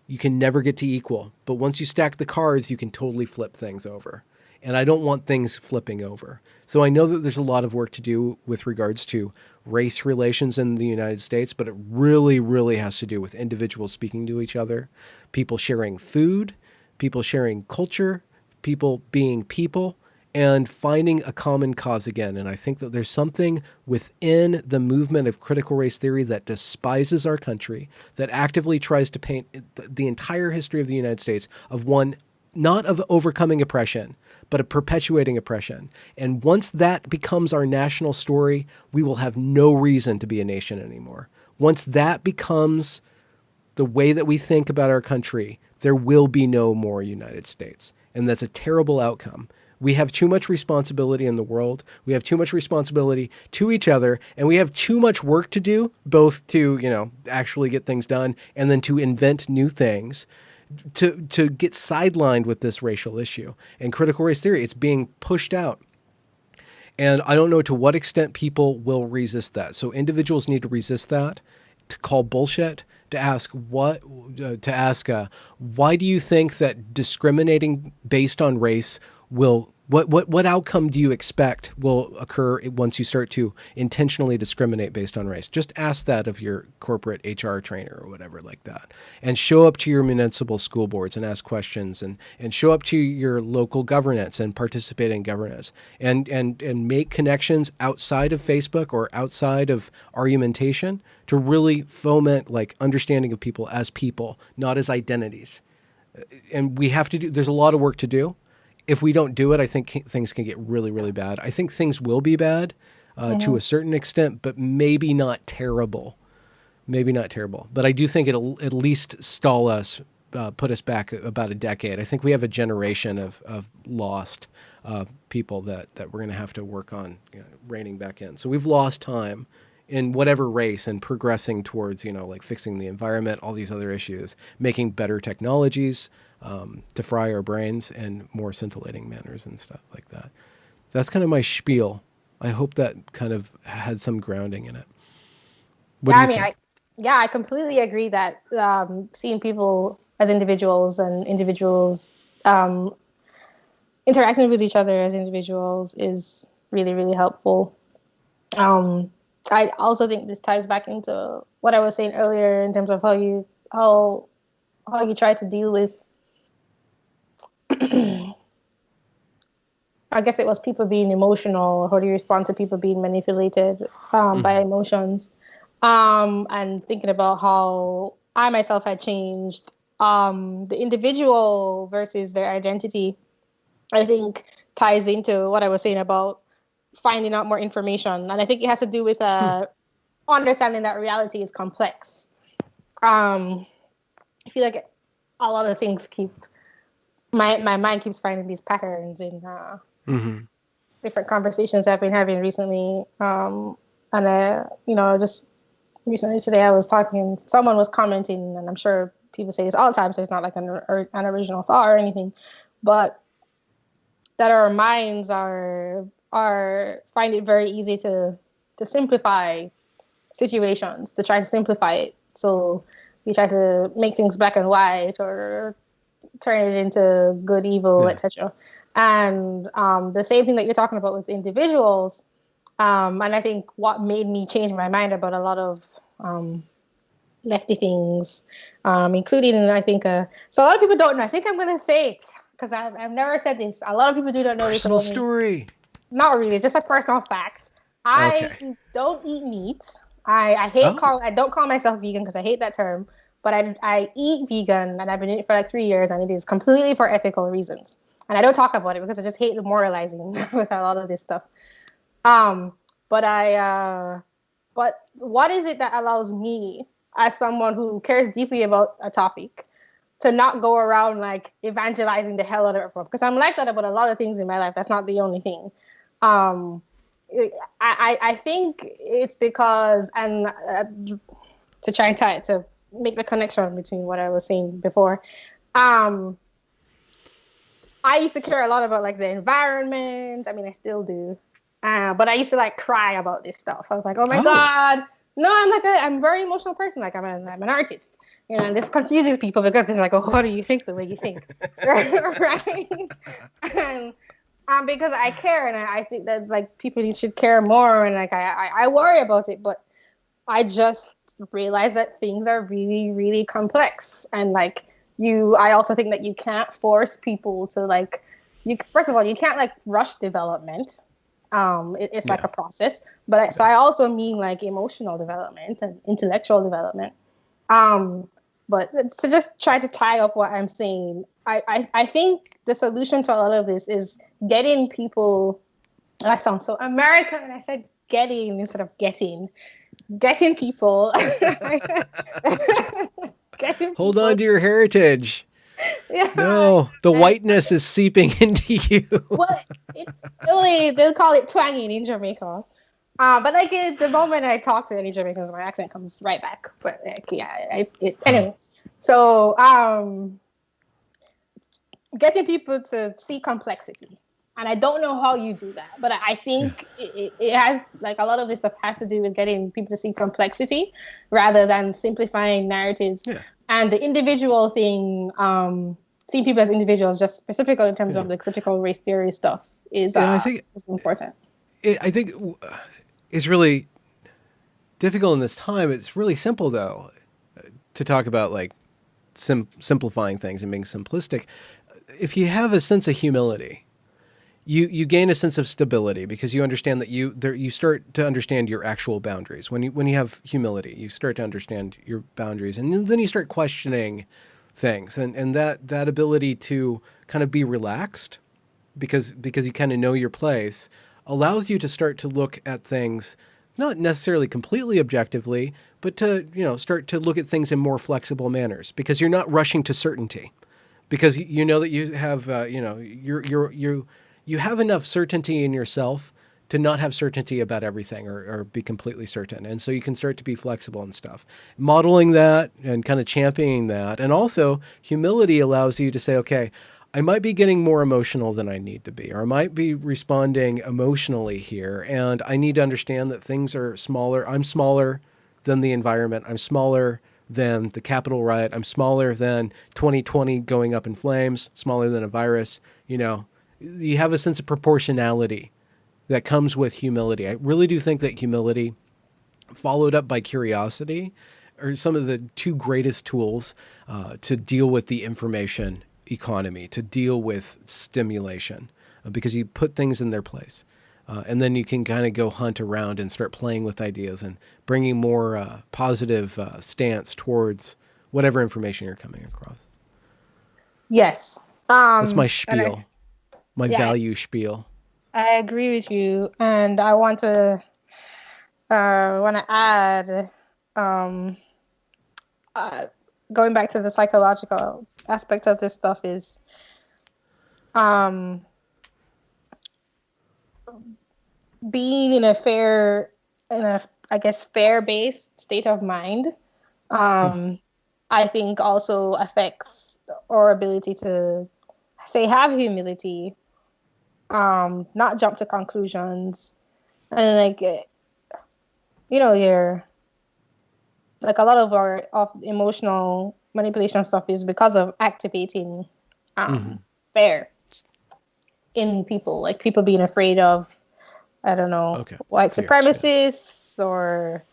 You can never get to equal. But once you stack the cards, you can totally flip things over. And I don't want things flipping over. So I know that there's a lot of work to do with regards to race relations in the United States, but it really, really has to do with individuals speaking to each other, people sharing food, people sharing culture, people being people, and finding a common cause again. And I think that there's something within the movement of critical race theory that despises our country, that actively tries to paint the entire history of the United States of one, not of overcoming oppression, but of perpetuating oppression. And once that becomes our national story, we will have no reason to be a nation anymore. Once that becomes the way that we think about our country, there will be no more United States. And that's a terrible outcome. We have too much responsibility in the world. We have too much responsibility to each other, and we have too much work to do, both to, actually get things done and then to invent new things, to get sidelined with this racial issue. And critical race theory, it's being pushed out. And I don't know to what extent people will resist that. So individuals need to resist that, to call bullshit, to ask why do you think that discriminating based on race will, what outcome do you expect will occur once you start to intentionally discriminate based on race? Just ask that of your corporate HR trainer or whatever like that. And show up to your municipal school boards and ask questions, and show up to your local governance and participate in governance, and make connections outside of Facebook or outside of argumentation to really foment like understanding of people as people, not as identities. And we have to do, there's a lot of work to do. If we don't do it, I think things can get really, really bad. I think things will be bad to a certain extent, but maybe not terrible. Maybe not terrible. But I do think it'll at least stall us, put us back about a decade. I think we have a generation of lost people that we're going to have to work on reining back in. So we've lost time in whatever race and progressing towards, like fixing the environment, all these other issues, making better technologies, to fry our brains in more scintillating manners and stuff like that. That's kind of my spiel. I hope that kind of had some grounding in it. What do you think? I completely agree that seeing people as individuals and individuals interacting with each other as individuals is really, really helpful. I also think this ties back into what I was saying earlier in terms of how you try to deal with I guess it was people being emotional. How do you respond to people being manipulated by emotions? And thinking about how I myself had changed, the individual versus their identity, I think ties into what I was saying about finding out more information. And I think it has to do with understanding that reality is complex. I feel like a lot of things keep my mind keeps finding these patterns in different conversations I've been having recently. And just recently today I was talking, someone was commenting, and I'm sure people say this all the time, so it's not like an original thought or anything, but that our minds find it very easy to simplify situations, to try to simplify it. So we try to make things black and white or turn it into good, evil, Yeah. etc. And the same thing that you're talking about with individuals. And I think what made me change my mind about a lot of lefty things, including, I think, so a lot of people don't know. I think I'm going to say it because I've never said this. A lot of people don't know this Personal about me. story. Not really, just a personal fact. I Okay. don't eat meat. I hate Oh. I don't call myself vegan because I hate that term, but I eat vegan and I've been in it for like 3 years, and it is completely for ethical reasons. And I don't talk about it because I just hate the moralizing with a lot of this stuff. Um, but but what is it that allows me, as someone who cares deeply about a topic, to not go around like evangelizing the hell out of everyone? Because I'm like that about a lot of things in my life. That's not the only thing. Um, I think it's because, and to try and tie it, to make the connection between what I was saying before, I used to care a lot about like the environment. I mean, I still do. But I used to like cry about this stuff. I was like, oh my Oh. God. No, I'm a very emotional person. Like I'm an artist. And this confuses people because they're like, oh, what do you think the way you think? Right? And because I care, and I think that like people should care more, and like I worry about it, but I just realize that things are really, really complex. And like I also think that you can't force people to like, first of all, you can't like rush development. It's like Yeah. a process, but so I also mean like emotional development and intellectual development. But to just try to tie up what I'm saying, I think the solution to a lot of this is getting people. I sound so American, and I said getting instead of getting people. Getting Hold people. on to your heritage. Yeah. No, the whiteness is seeping into you. Well, it really, they'll call it twanging in Jamaica. But like the moment I talk to any Jamaicans, my accent comes right back. But like, yeah, anyway. So getting people to see complexity. And I don't know how you do that, but I Yeah. think it has, like, a lot of this stuff has to do with getting people to see complexity rather than simplifying narratives. Yeah. And the individual thing, seeing people as individuals, just specifically in terms Yeah. of the critical race theory stuff, is Yeah, I think important. I think it's really difficult in this time. It's really simple though to talk about like simplifying things and being simplistic. If you have a sense of humility, you gain a sense of stability because you understand that you start to understand your actual boundaries. When you have humility, you start to understand your boundaries, and then you start questioning things, and that ability to kind of be relaxed because you kind of know your place allows you to start to look at things not necessarily completely objectively, but to start to look at things in more flexible manners because you're not rushing to certainty because you know that you have you have enough certainty in yourself to not have certainty about everything or be completely certain. And so you can start to be flexible and stuff. Modeling that and kind of championing that. And also humility allows you to say, okay, I might be getting more emotional than I need to be, or I might be responding emotionally here. And I need to understand that things are smaller. I'm smaller than the environment. I'm smaller than the Capitol riot. I'm smaller than 2020 going up in flames, smaller than a virus. You have a sense of proportionality that comes with humility. I really do think that humility, followed up by curiosity, are some of the two greatest tools to deal with the information economy, to deal with stimulation, because you put things in their place. And then you can kind of go hunt around and start playing with ideas and bringing more positive stance towards whatever information you're coming across. Yes. That's my And spiel, my yeah, value spiel. I agree with you, and I want to add, um, uh, going back to the psychological aspect of this stuff is, um, being in I guess, fair-based state of mind. I think also affects our ability to say have humility, not jump to conclusions, and you're like a lot of our of emotional manipulation stuff is because of activating fear in people, like people being afraid of, I don't know, Okay. white Fear. supremacists, or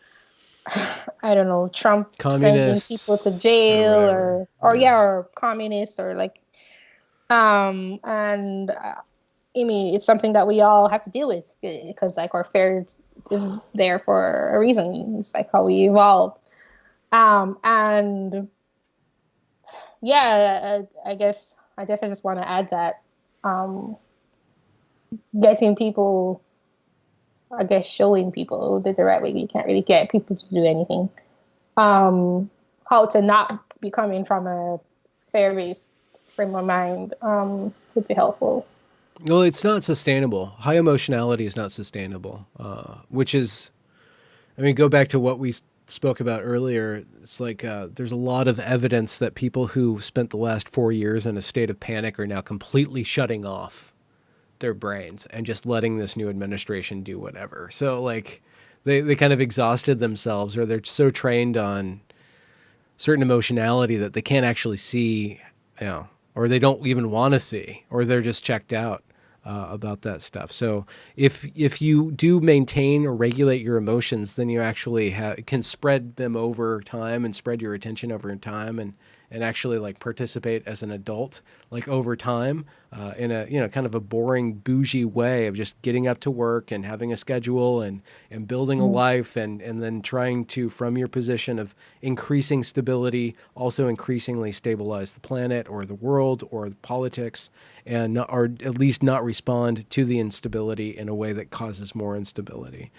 I don't know, Trump sending people to Communists or jail, whatever. or communists, or like, and I mean, it's something that we all have to deal with, because like our fear is there for a reason. It's like how we evolve. And yeah, I guess I just want to add that, getting people, I guess, showing people the right way. You can't really get people to do anything. How to not be coming from a fair-based frame of mind, would be helpful. Well, it's not sustainable. High emotionality is not sustainable, which is, I mean, go back to what we spoke about earlier. It's like there's a lot of evidence that people who spent the last 4 years in a state of panic are now completely shutting off their brains and just letting this new administration do whatever. So, like, they kind of exhausted themselves, or they're so trained on certain emotionality that they can't actually see, or they don't even want to see, or they're just checked out about that stuff. So if you do maintain or regulate your emotions, then you actually can spread them over time and spread your attention over time, and actually like participate as an adult, like over time, in a, kind of a boring bougie way of just getting up to work and having a schedule and building a life, and then trying to, from your position of increasing stability, also increasingly stabilize the planet or the world or the politics, and or at least not respond to the instability in a way that causes more instability.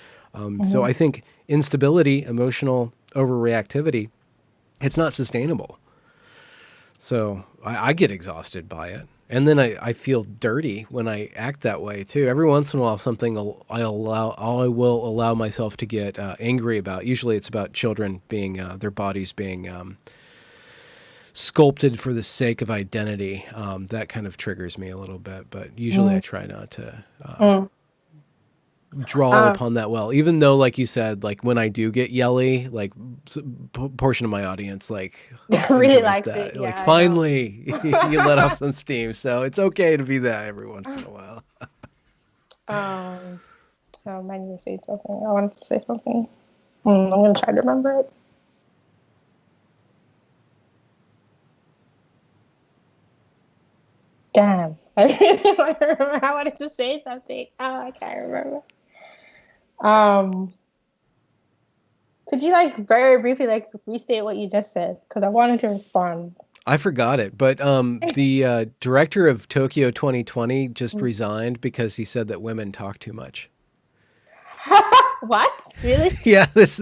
So I think instability, emotional overreactivity, it's not sustainable. So I get exhausted by it. And then I feel dirty when I act that way too. Every once in a while, I will allow myself to get angry about. Usually, it's about children being their bodies being sculpted for the sake of identity. That kind of triggers me a little bit. But usually, I try not to draw Um, upon that well. Even though, like you said, like when I do get yelly, like portion of my audience like really enjoys likes it. that. Like Yeah, I know. finally, you let off some steam. So it's okay to be that every once in a while. Um, oh, man, you say something. I wanted to say something. I'm gonna try to remember it. Damn. I wanted to say something. Oh, I can't remember. Um, could you like very briefly like restate what you just said? Because I wanted to respond. I forgot it, but the director of Tokyo 2020 just resigned because he said that women talk too much. What? Really? Yeah, this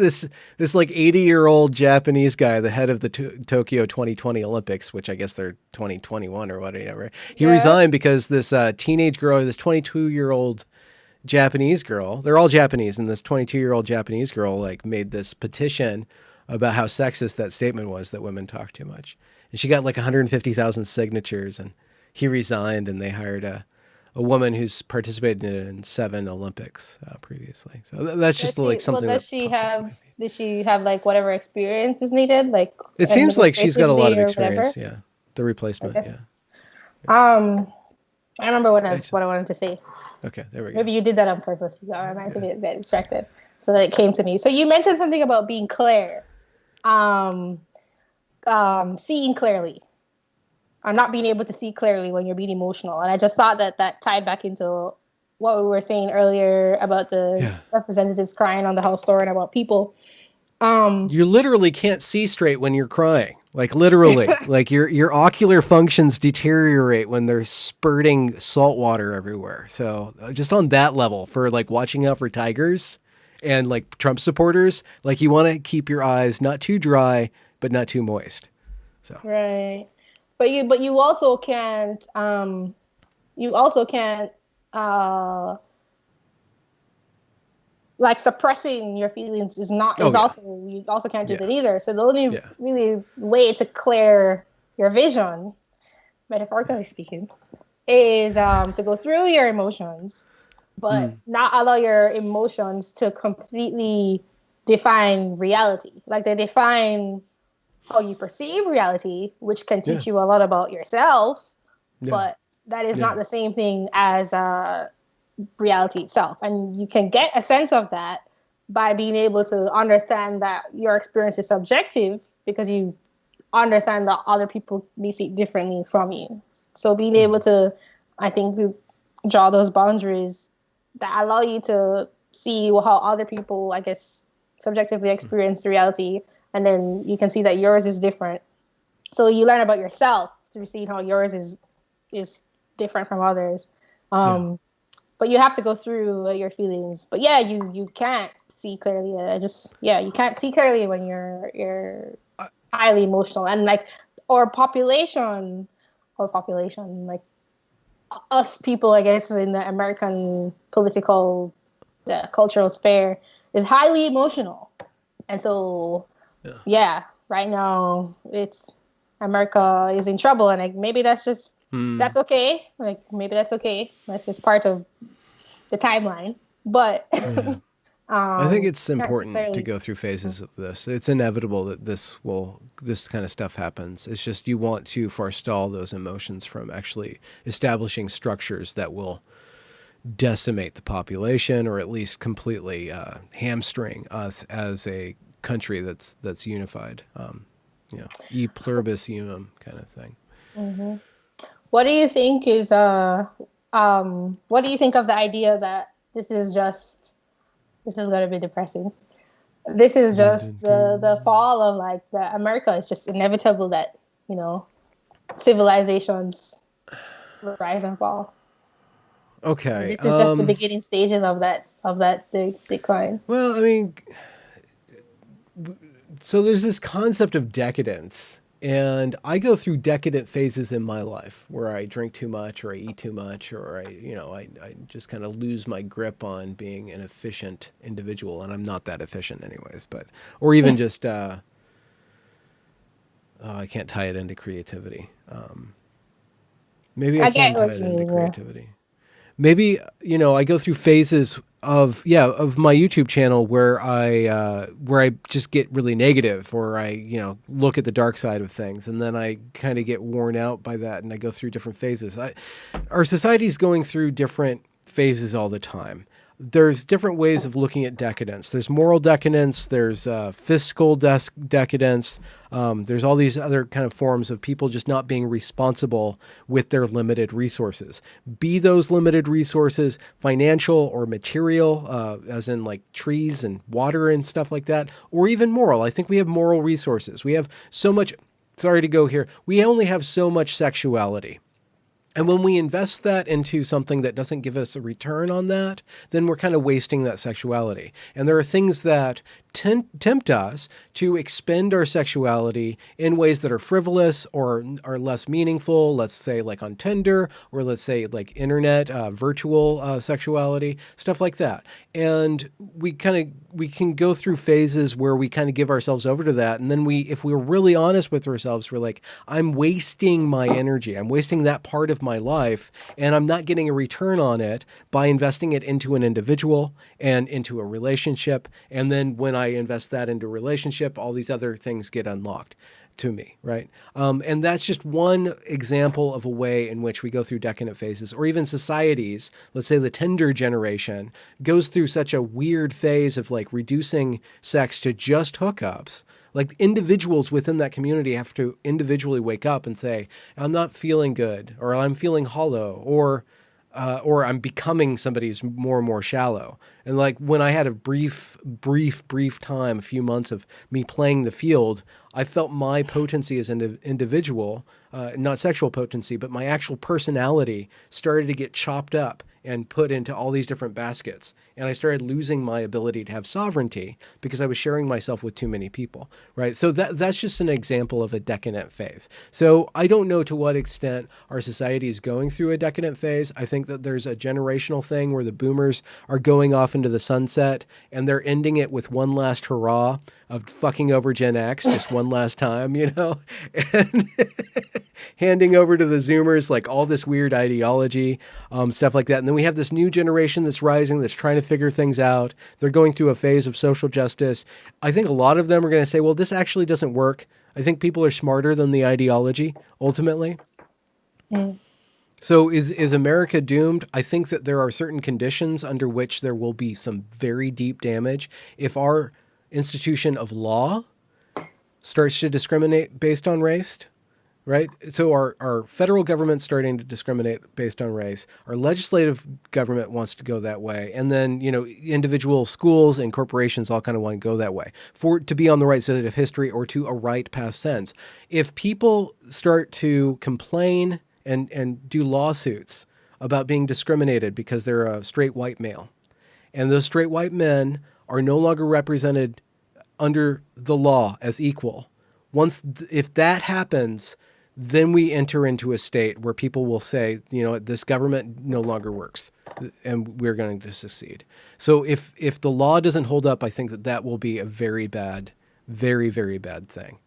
like 80-year-old Japanese guy, the head of the Tokyo 2020 Olympics, which I guess they're 2021 or whatever. He Yeah. resigned because this teenage girl, this 22-year-old Japanese girl, they're all Japanese, and this 22-year-old Japanese girl like made this petition about how sexist that statement was, that women talk too much. And she got like 150,000 signatures, and he resigned, and they hired a woman who's participated in 7 Olympics previously. So that's just like something that popped up in my feed. Does she have like whatever experience is needed, like It seems like she's got a lot administratively of or whatever? experience. Yeah, the I replacement. guess. Yeah. I remember Actually, what I wanted to say. okay, there we go. Maybe you did that on purpose. You got reminded to get distracted, so that it came to me. So you mentioned something about being clear, um, seeing clearly, or not being able to see clearly when you're being emotional, and I just thought that tied back into what we were saying earlier about the Yeah. representatives crying on the House floor and about people. You literally can't see straight when you're crying. Like literally, like your ocular functions deteriorate when they're spurting salt water everywhere. So just on that level, for like watching out for tigers and like Trump supporters, like you want to keep your eyes not too dry but not too moist. So Right. But you also can't you also can't uh like suppressing your feelings is not oh is yeah, also you also can't do yeah, that either. So the only yeah, really way to clear your vision, metaphorically speaking, is to go through your emotions, but mm, not allow your emotions to completely define reality. Like they define how you perceive reality, which can yeah, teach you a lot about yourself, yeah, but that is yeah, not the same thing as reality itself. And you can get a sense of that by being able to understand that your experience is subjective because you understand that other people may see it differently from you. So being able mm, to, I think, to draw those boundaries that allow you to see how other people, I guess, subjectively experience the reality, and then you can see that yours is different. So you learn about yourself through seeing how yours is different from others. yeah. But you have to go through your feelings. But yeah, you can't see clearly. You can't see clearly when you're highly emotional and like or population like us people, I guess, in the American political cultural sphere is highly emotional, and so Yeah. yeah, right now it's America is in trouble, and like maybe Mm, that's okay. Like maybe that's okay. That's just part of the timeline. But yeah. I think it's can't see important to clearly. go through phases of this. It's inevitable that this kind of stuff happens. It's just you want to forestall those emotions from actually establishing structures that will decimate the population or at least completely hamstring us as a country that's unified. E pluribus unum kind of thing. Hmm. What do you think is what do you think of the idea that this is going to be depressing? This is Dun, just dun, the dun. fall of like the America. It's just inevitable that civilizations rise and fall, and Okay. this is just the beginning stages of that decline. Well, I mean, so there's this concept of decadence. And I go through decadent phases in my life where I drink too much or I eat too much or I just kind of lose my grip on being an efficient individual. And I'm not that efficient anyways, or even just, I can't tie it into creativity. Maybe I I get can tie what it you into mean. Yeah. creativity. Maybe I go through phases of my YouTube channel where I just get really negative or I look at the dark side of things and then I kind of get worn out by that and I go through different phases. Our society's going through different phases all the time. There's different ways of looking at decadence. There's moral decadence. There's fiscal decadence. There's all these other kind of forms of people just not being responsible with their limited resources. Be those limited resources financial or material, as in like trees and water and stuff like that, or even moral. I think we have moral resources. We have so much. Sorry to go here. We only have so much sexuality. And when we invest that into something that doesn't give us a return on that, then we're kind of wasting that sexuality. And there are things that tempt us to expend our sexuality in ways that are frivolous or are less meaningful. Let's say like on Tinder, or let's say like internet, virtual sexuality, stuff like that. And we can go through phases where we kind of give ourselves over to that. And then if we're really honest with ourselves, we're like, I'm wasting my energy. I'm wasting that part of my life and I'm not getting a return on it by investing it into an individual and into a relationship. And then when I invest that into a relationship, all these other things get unlocked to me, right? And that's just one example of a way in which we go through decadent phases, or even societies. Let's say the Tinder generation goes through such a weird phase of like reducing sex to just hookups. Like individuals within that community have to individually wake up and say, I'm not feeling good, or I'm feeling hollow, or or I'm becoming somebody who's more and more shallow. And like when I had a brief time, a few months of me playing the field, I felt my potency as an individual, not sexual potency, but my actual personality started to get chopped up and put into all these different baskets. And I started losing my ability to have sovereignty because I was sharing myself with too many people, right? So that's just an example of a decadent phase. So I don't know to what extent our society is going through a decadent phase. I think that there's a generational thing where the boomers are going off into the sunset and they're ending it with one last hurrah of fucking over Gen X just one last time, you know, and handing over to the Zoomers like all this weird ideology, stuff like that. And then we have this new generation that's rising, that's trying to figure things out. They're going through a phase of social justice. I think a lot of them are going to say, well, this actually doesn't work. I think people are smarter than the ideology, ultimately. Mm. So is America doomed? I think that there are certain conditions under which there will be some very deep damage. If our institution of law starts to discriminate based on race, right? So our federal government's starting to discriminate based on race. Our legislative government wants to go that way. And then, you know, individual schools and corporations all kind of want to go that way for to be on the right side of history or to a right past sense. If people start to complain and do lawsuits about being discriminated because they're a straight white male, and those straight white men are no longer represented under the law as equal, if that happens, then we enter into a state where people will say, you know, this government no longer works and we're going to secede. So if the law doesn't hold up, I think that will be a very bad, very, very bad thing.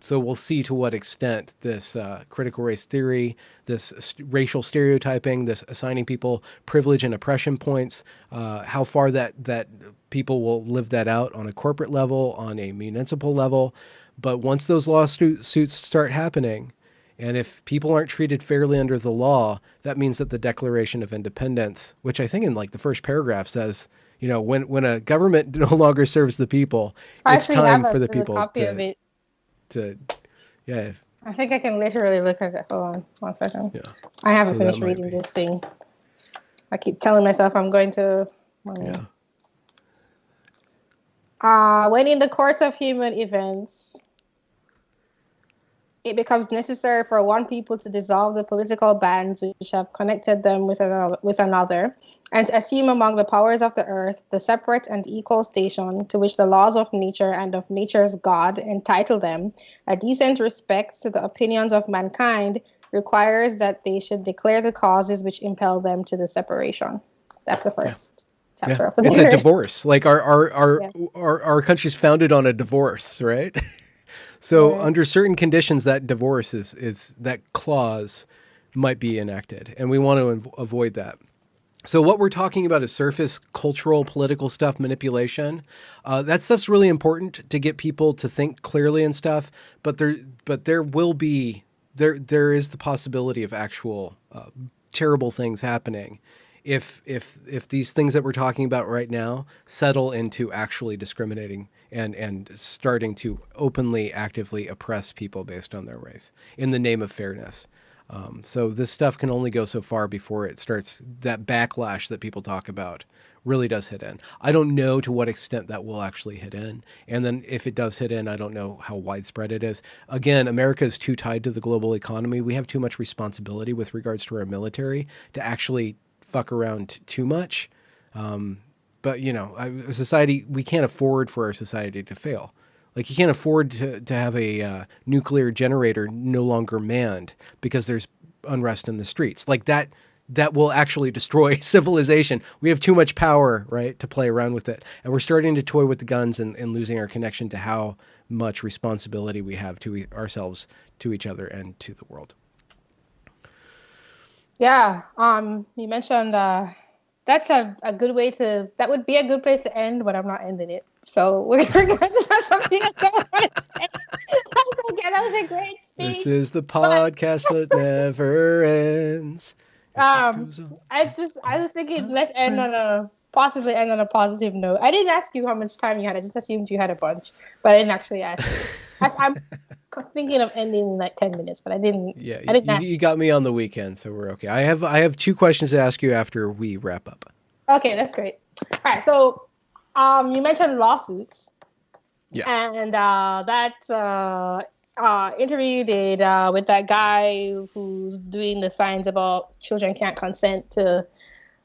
So we'll see to what extent this critical race theory, this racial stereotyping, this assigning people privilege and oppression points, how far that people will live that out on a corporate level, on a municipal level. But once those lawsuits start happening, and if people aren't treated fairly under the law, that means that the Declaration of Independence, which I think in like the first paragraph says, you know, when a government no longer serves the people, it's time for the people copy of it. Yeah. I think I can literally look at it. Hold on, 1 second. Yeah. I haven't finished reading this thing. I keep telling myself I'm going to. Yeah. When in the course of human events, it becomes necessary for one people to dissolve the political bands which have connected them with another, and to assume among the powers of the earth the separate and equal station to which the laws of nature and of nature's God entitle them, a decent respect to the opinions of mankind requires that they should declare the causes which impel them to the separation. That's the first chapter of the It's a divorce. Like our country's founded on a divorce, right? So under certain conditions, that divorce is that clause might be enacted, and we want to avoid that. So what we're talking about is surface cultural, political stuff, manipulation. That stuff's really important to get people to think clearly and stuff. But there will be there is the possibility of actual terrible things happening if these things that we're talking about right now settle into actually discriminating and starting to openly, actively oppress people based on their race in the name of fairness. So this stuff can only go so far before it starts, that backlash that people talk about really does hit in. I don't know to what extent that will actually hit in. And then if it does hit in, I don't know how widespread it is. Again, America is too tied to the global economy. We have too much responsibility with regards to our military to actually fuck around too much. But, you know, a society, we can't afford for our society to fail. Like you can't afford to have a nuclear generator no longer manned because there's unrest in the streets. Like that will actually destroy civilization. We have too much power, right, to play around with it. And we're starting to toy with the guns and losing our connection to how much responsibility we have to ourselves, to each other, and to the world. Yeah. You mentioned that's a good way to, that would be a good place to end, but I'm not ending it. So we're going to have something else. That was a great speech. This is the podcast that never ends. I was thinking let's possibly end on a positive note. I didn't ask you how much time you had. I just assumed you had a bunch, but I didn't actually ask you. I'm thinking of ending in like 10 minutes, but I didn't. Yeah, I didn't. you got me on the weekend, so we're okay. I have two questions to ask you after we wrap up. Okay, that's great. All right, so you mentioned lawsuits, Yeah. and that interview you did with that guy who's doing the signs about children can't consent to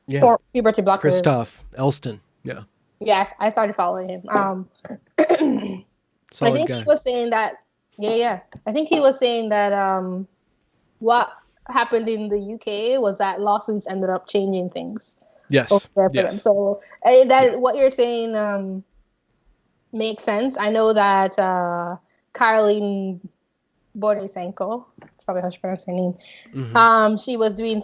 Yeah. puberty blockers. Christoph Elston. Yeah. Yeah, I started following him. I Solid think he guy. was saying that. Yeah, yeah. I think he was saying that what happened in the UK was that lawsuits ended up changing things over Yes. there for them. Yes. So Yeah. that what you're saying makes sense. I know that Caroline Borisenko, that's probably how she pronounced her name. Mm-hmm. She was doing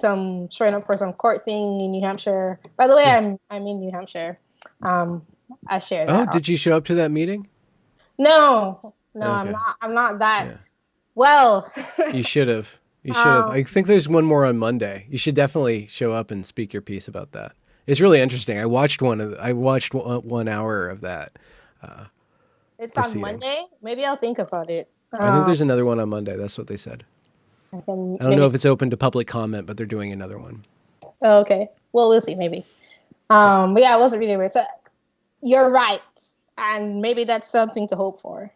showing up for some court thing in New Hampshire. By the way, Yeah. I'm in New Hampshire. Um, I share Oh, that. did you show up to that meeting? No, no, I'm Okay. not. I'm not that Yeah. well. You should have. You should have. I um, think there's one more on Monday. You should definitely show up and speak your piece about that. It's really interesting. I watched 1 hour of that it's on proceeding. Monday. Maybe I'll think about it. I think there's another one on Monday. That's what they said. I can I don't know maybe. if it's open to public comment, but they're doing another one. Oh, okay. Well, we'll see. Maybe. Yeah. But yeah, it wasn't really weird. So you're right, and maybe that's something to hope for.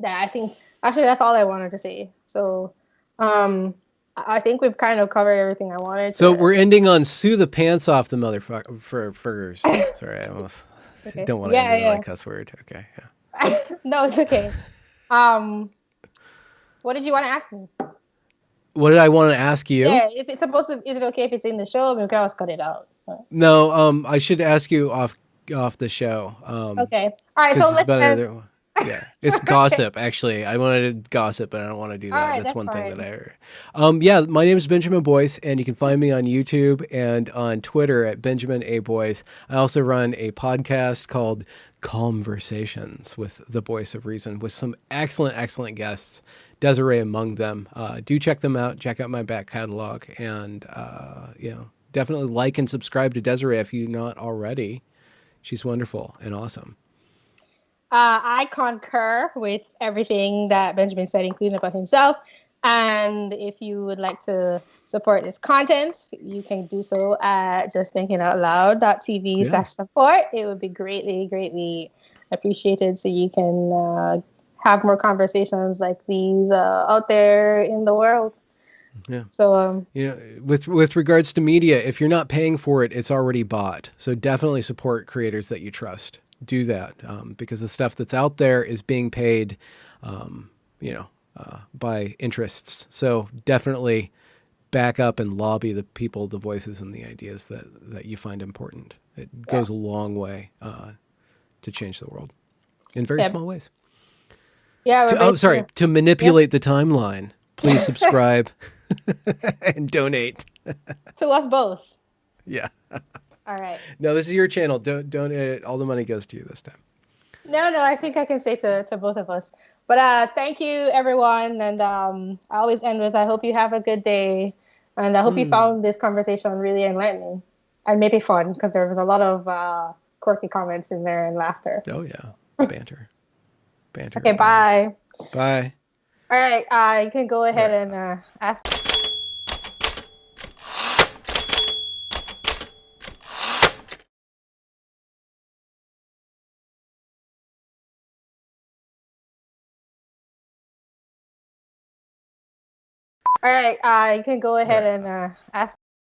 That I think actually that's all I wanted to say. So, I think we've kind of covered everything I wanted So to. we're ending on sue the pants off the motherfuckers. Sorry, I almost Okay. don't want to end Yeah, it on a yeah. cuss word. Okay. Yeah. No, it's okay. Um, what did you want to ask me? What did I want to ask you? Yeah, it's supposed to. Is it okay if it's in the show? I mean, we can always cut it out. But- No, I should ask you off the show. Okay. All right. So Because it's let's about end. another. Yeah, it's Okay. gossip. Actually, I wanted to gossip, but I don't want to do All that. right. That's That's one thing that fine. I. Yeah, my name is Benjamin Boyce, and you can find me on YouTube and on Twitter at Benjamin A Boyce. I also run a podcast called Conversations with the Voice of Reason, with some excellent guests. Desi-Rae among them. Do check them out. Check out my back catalog, and definitely like and subscribe to Desi-Rae if you're not already. She's wonderful and awesome. I concur with everything that Benjamin said, including about himself. And if you would like to support this content, you can do so at justthinkingOutloud.tv Yeah. /support. It would be greatly appreciated so you can have more conversations like these out there in the world. Yeah. So, with regards to media, if you're not paying for it, it's already bought. So definitely support creators that you trust. Do that because the stuff that's out there is being paid, by interests. So definitely back up and lobby the people, the voices, and the ideas that you find important. It goes a long way to change the world in very yeah, small ways. yeah, we're basically, To yeah, manipulate the timeline, please subscribe and donate. to us both. Yeah. All right. No, this is your channel. Don't donate. All the money goes to you this time. No, I think I can say to both of us. But thank you, everyone. And I always end with I hope you have a good day. And I hope you found this conversation really enlightening and maybe fun because there was a lot of quirky comments in there and laughter. Oh yeah, banter, banter Okay, abounds. bye. Bye. All right, you can go All ahead right. and ask. All right, you can go All ahead right. and ask.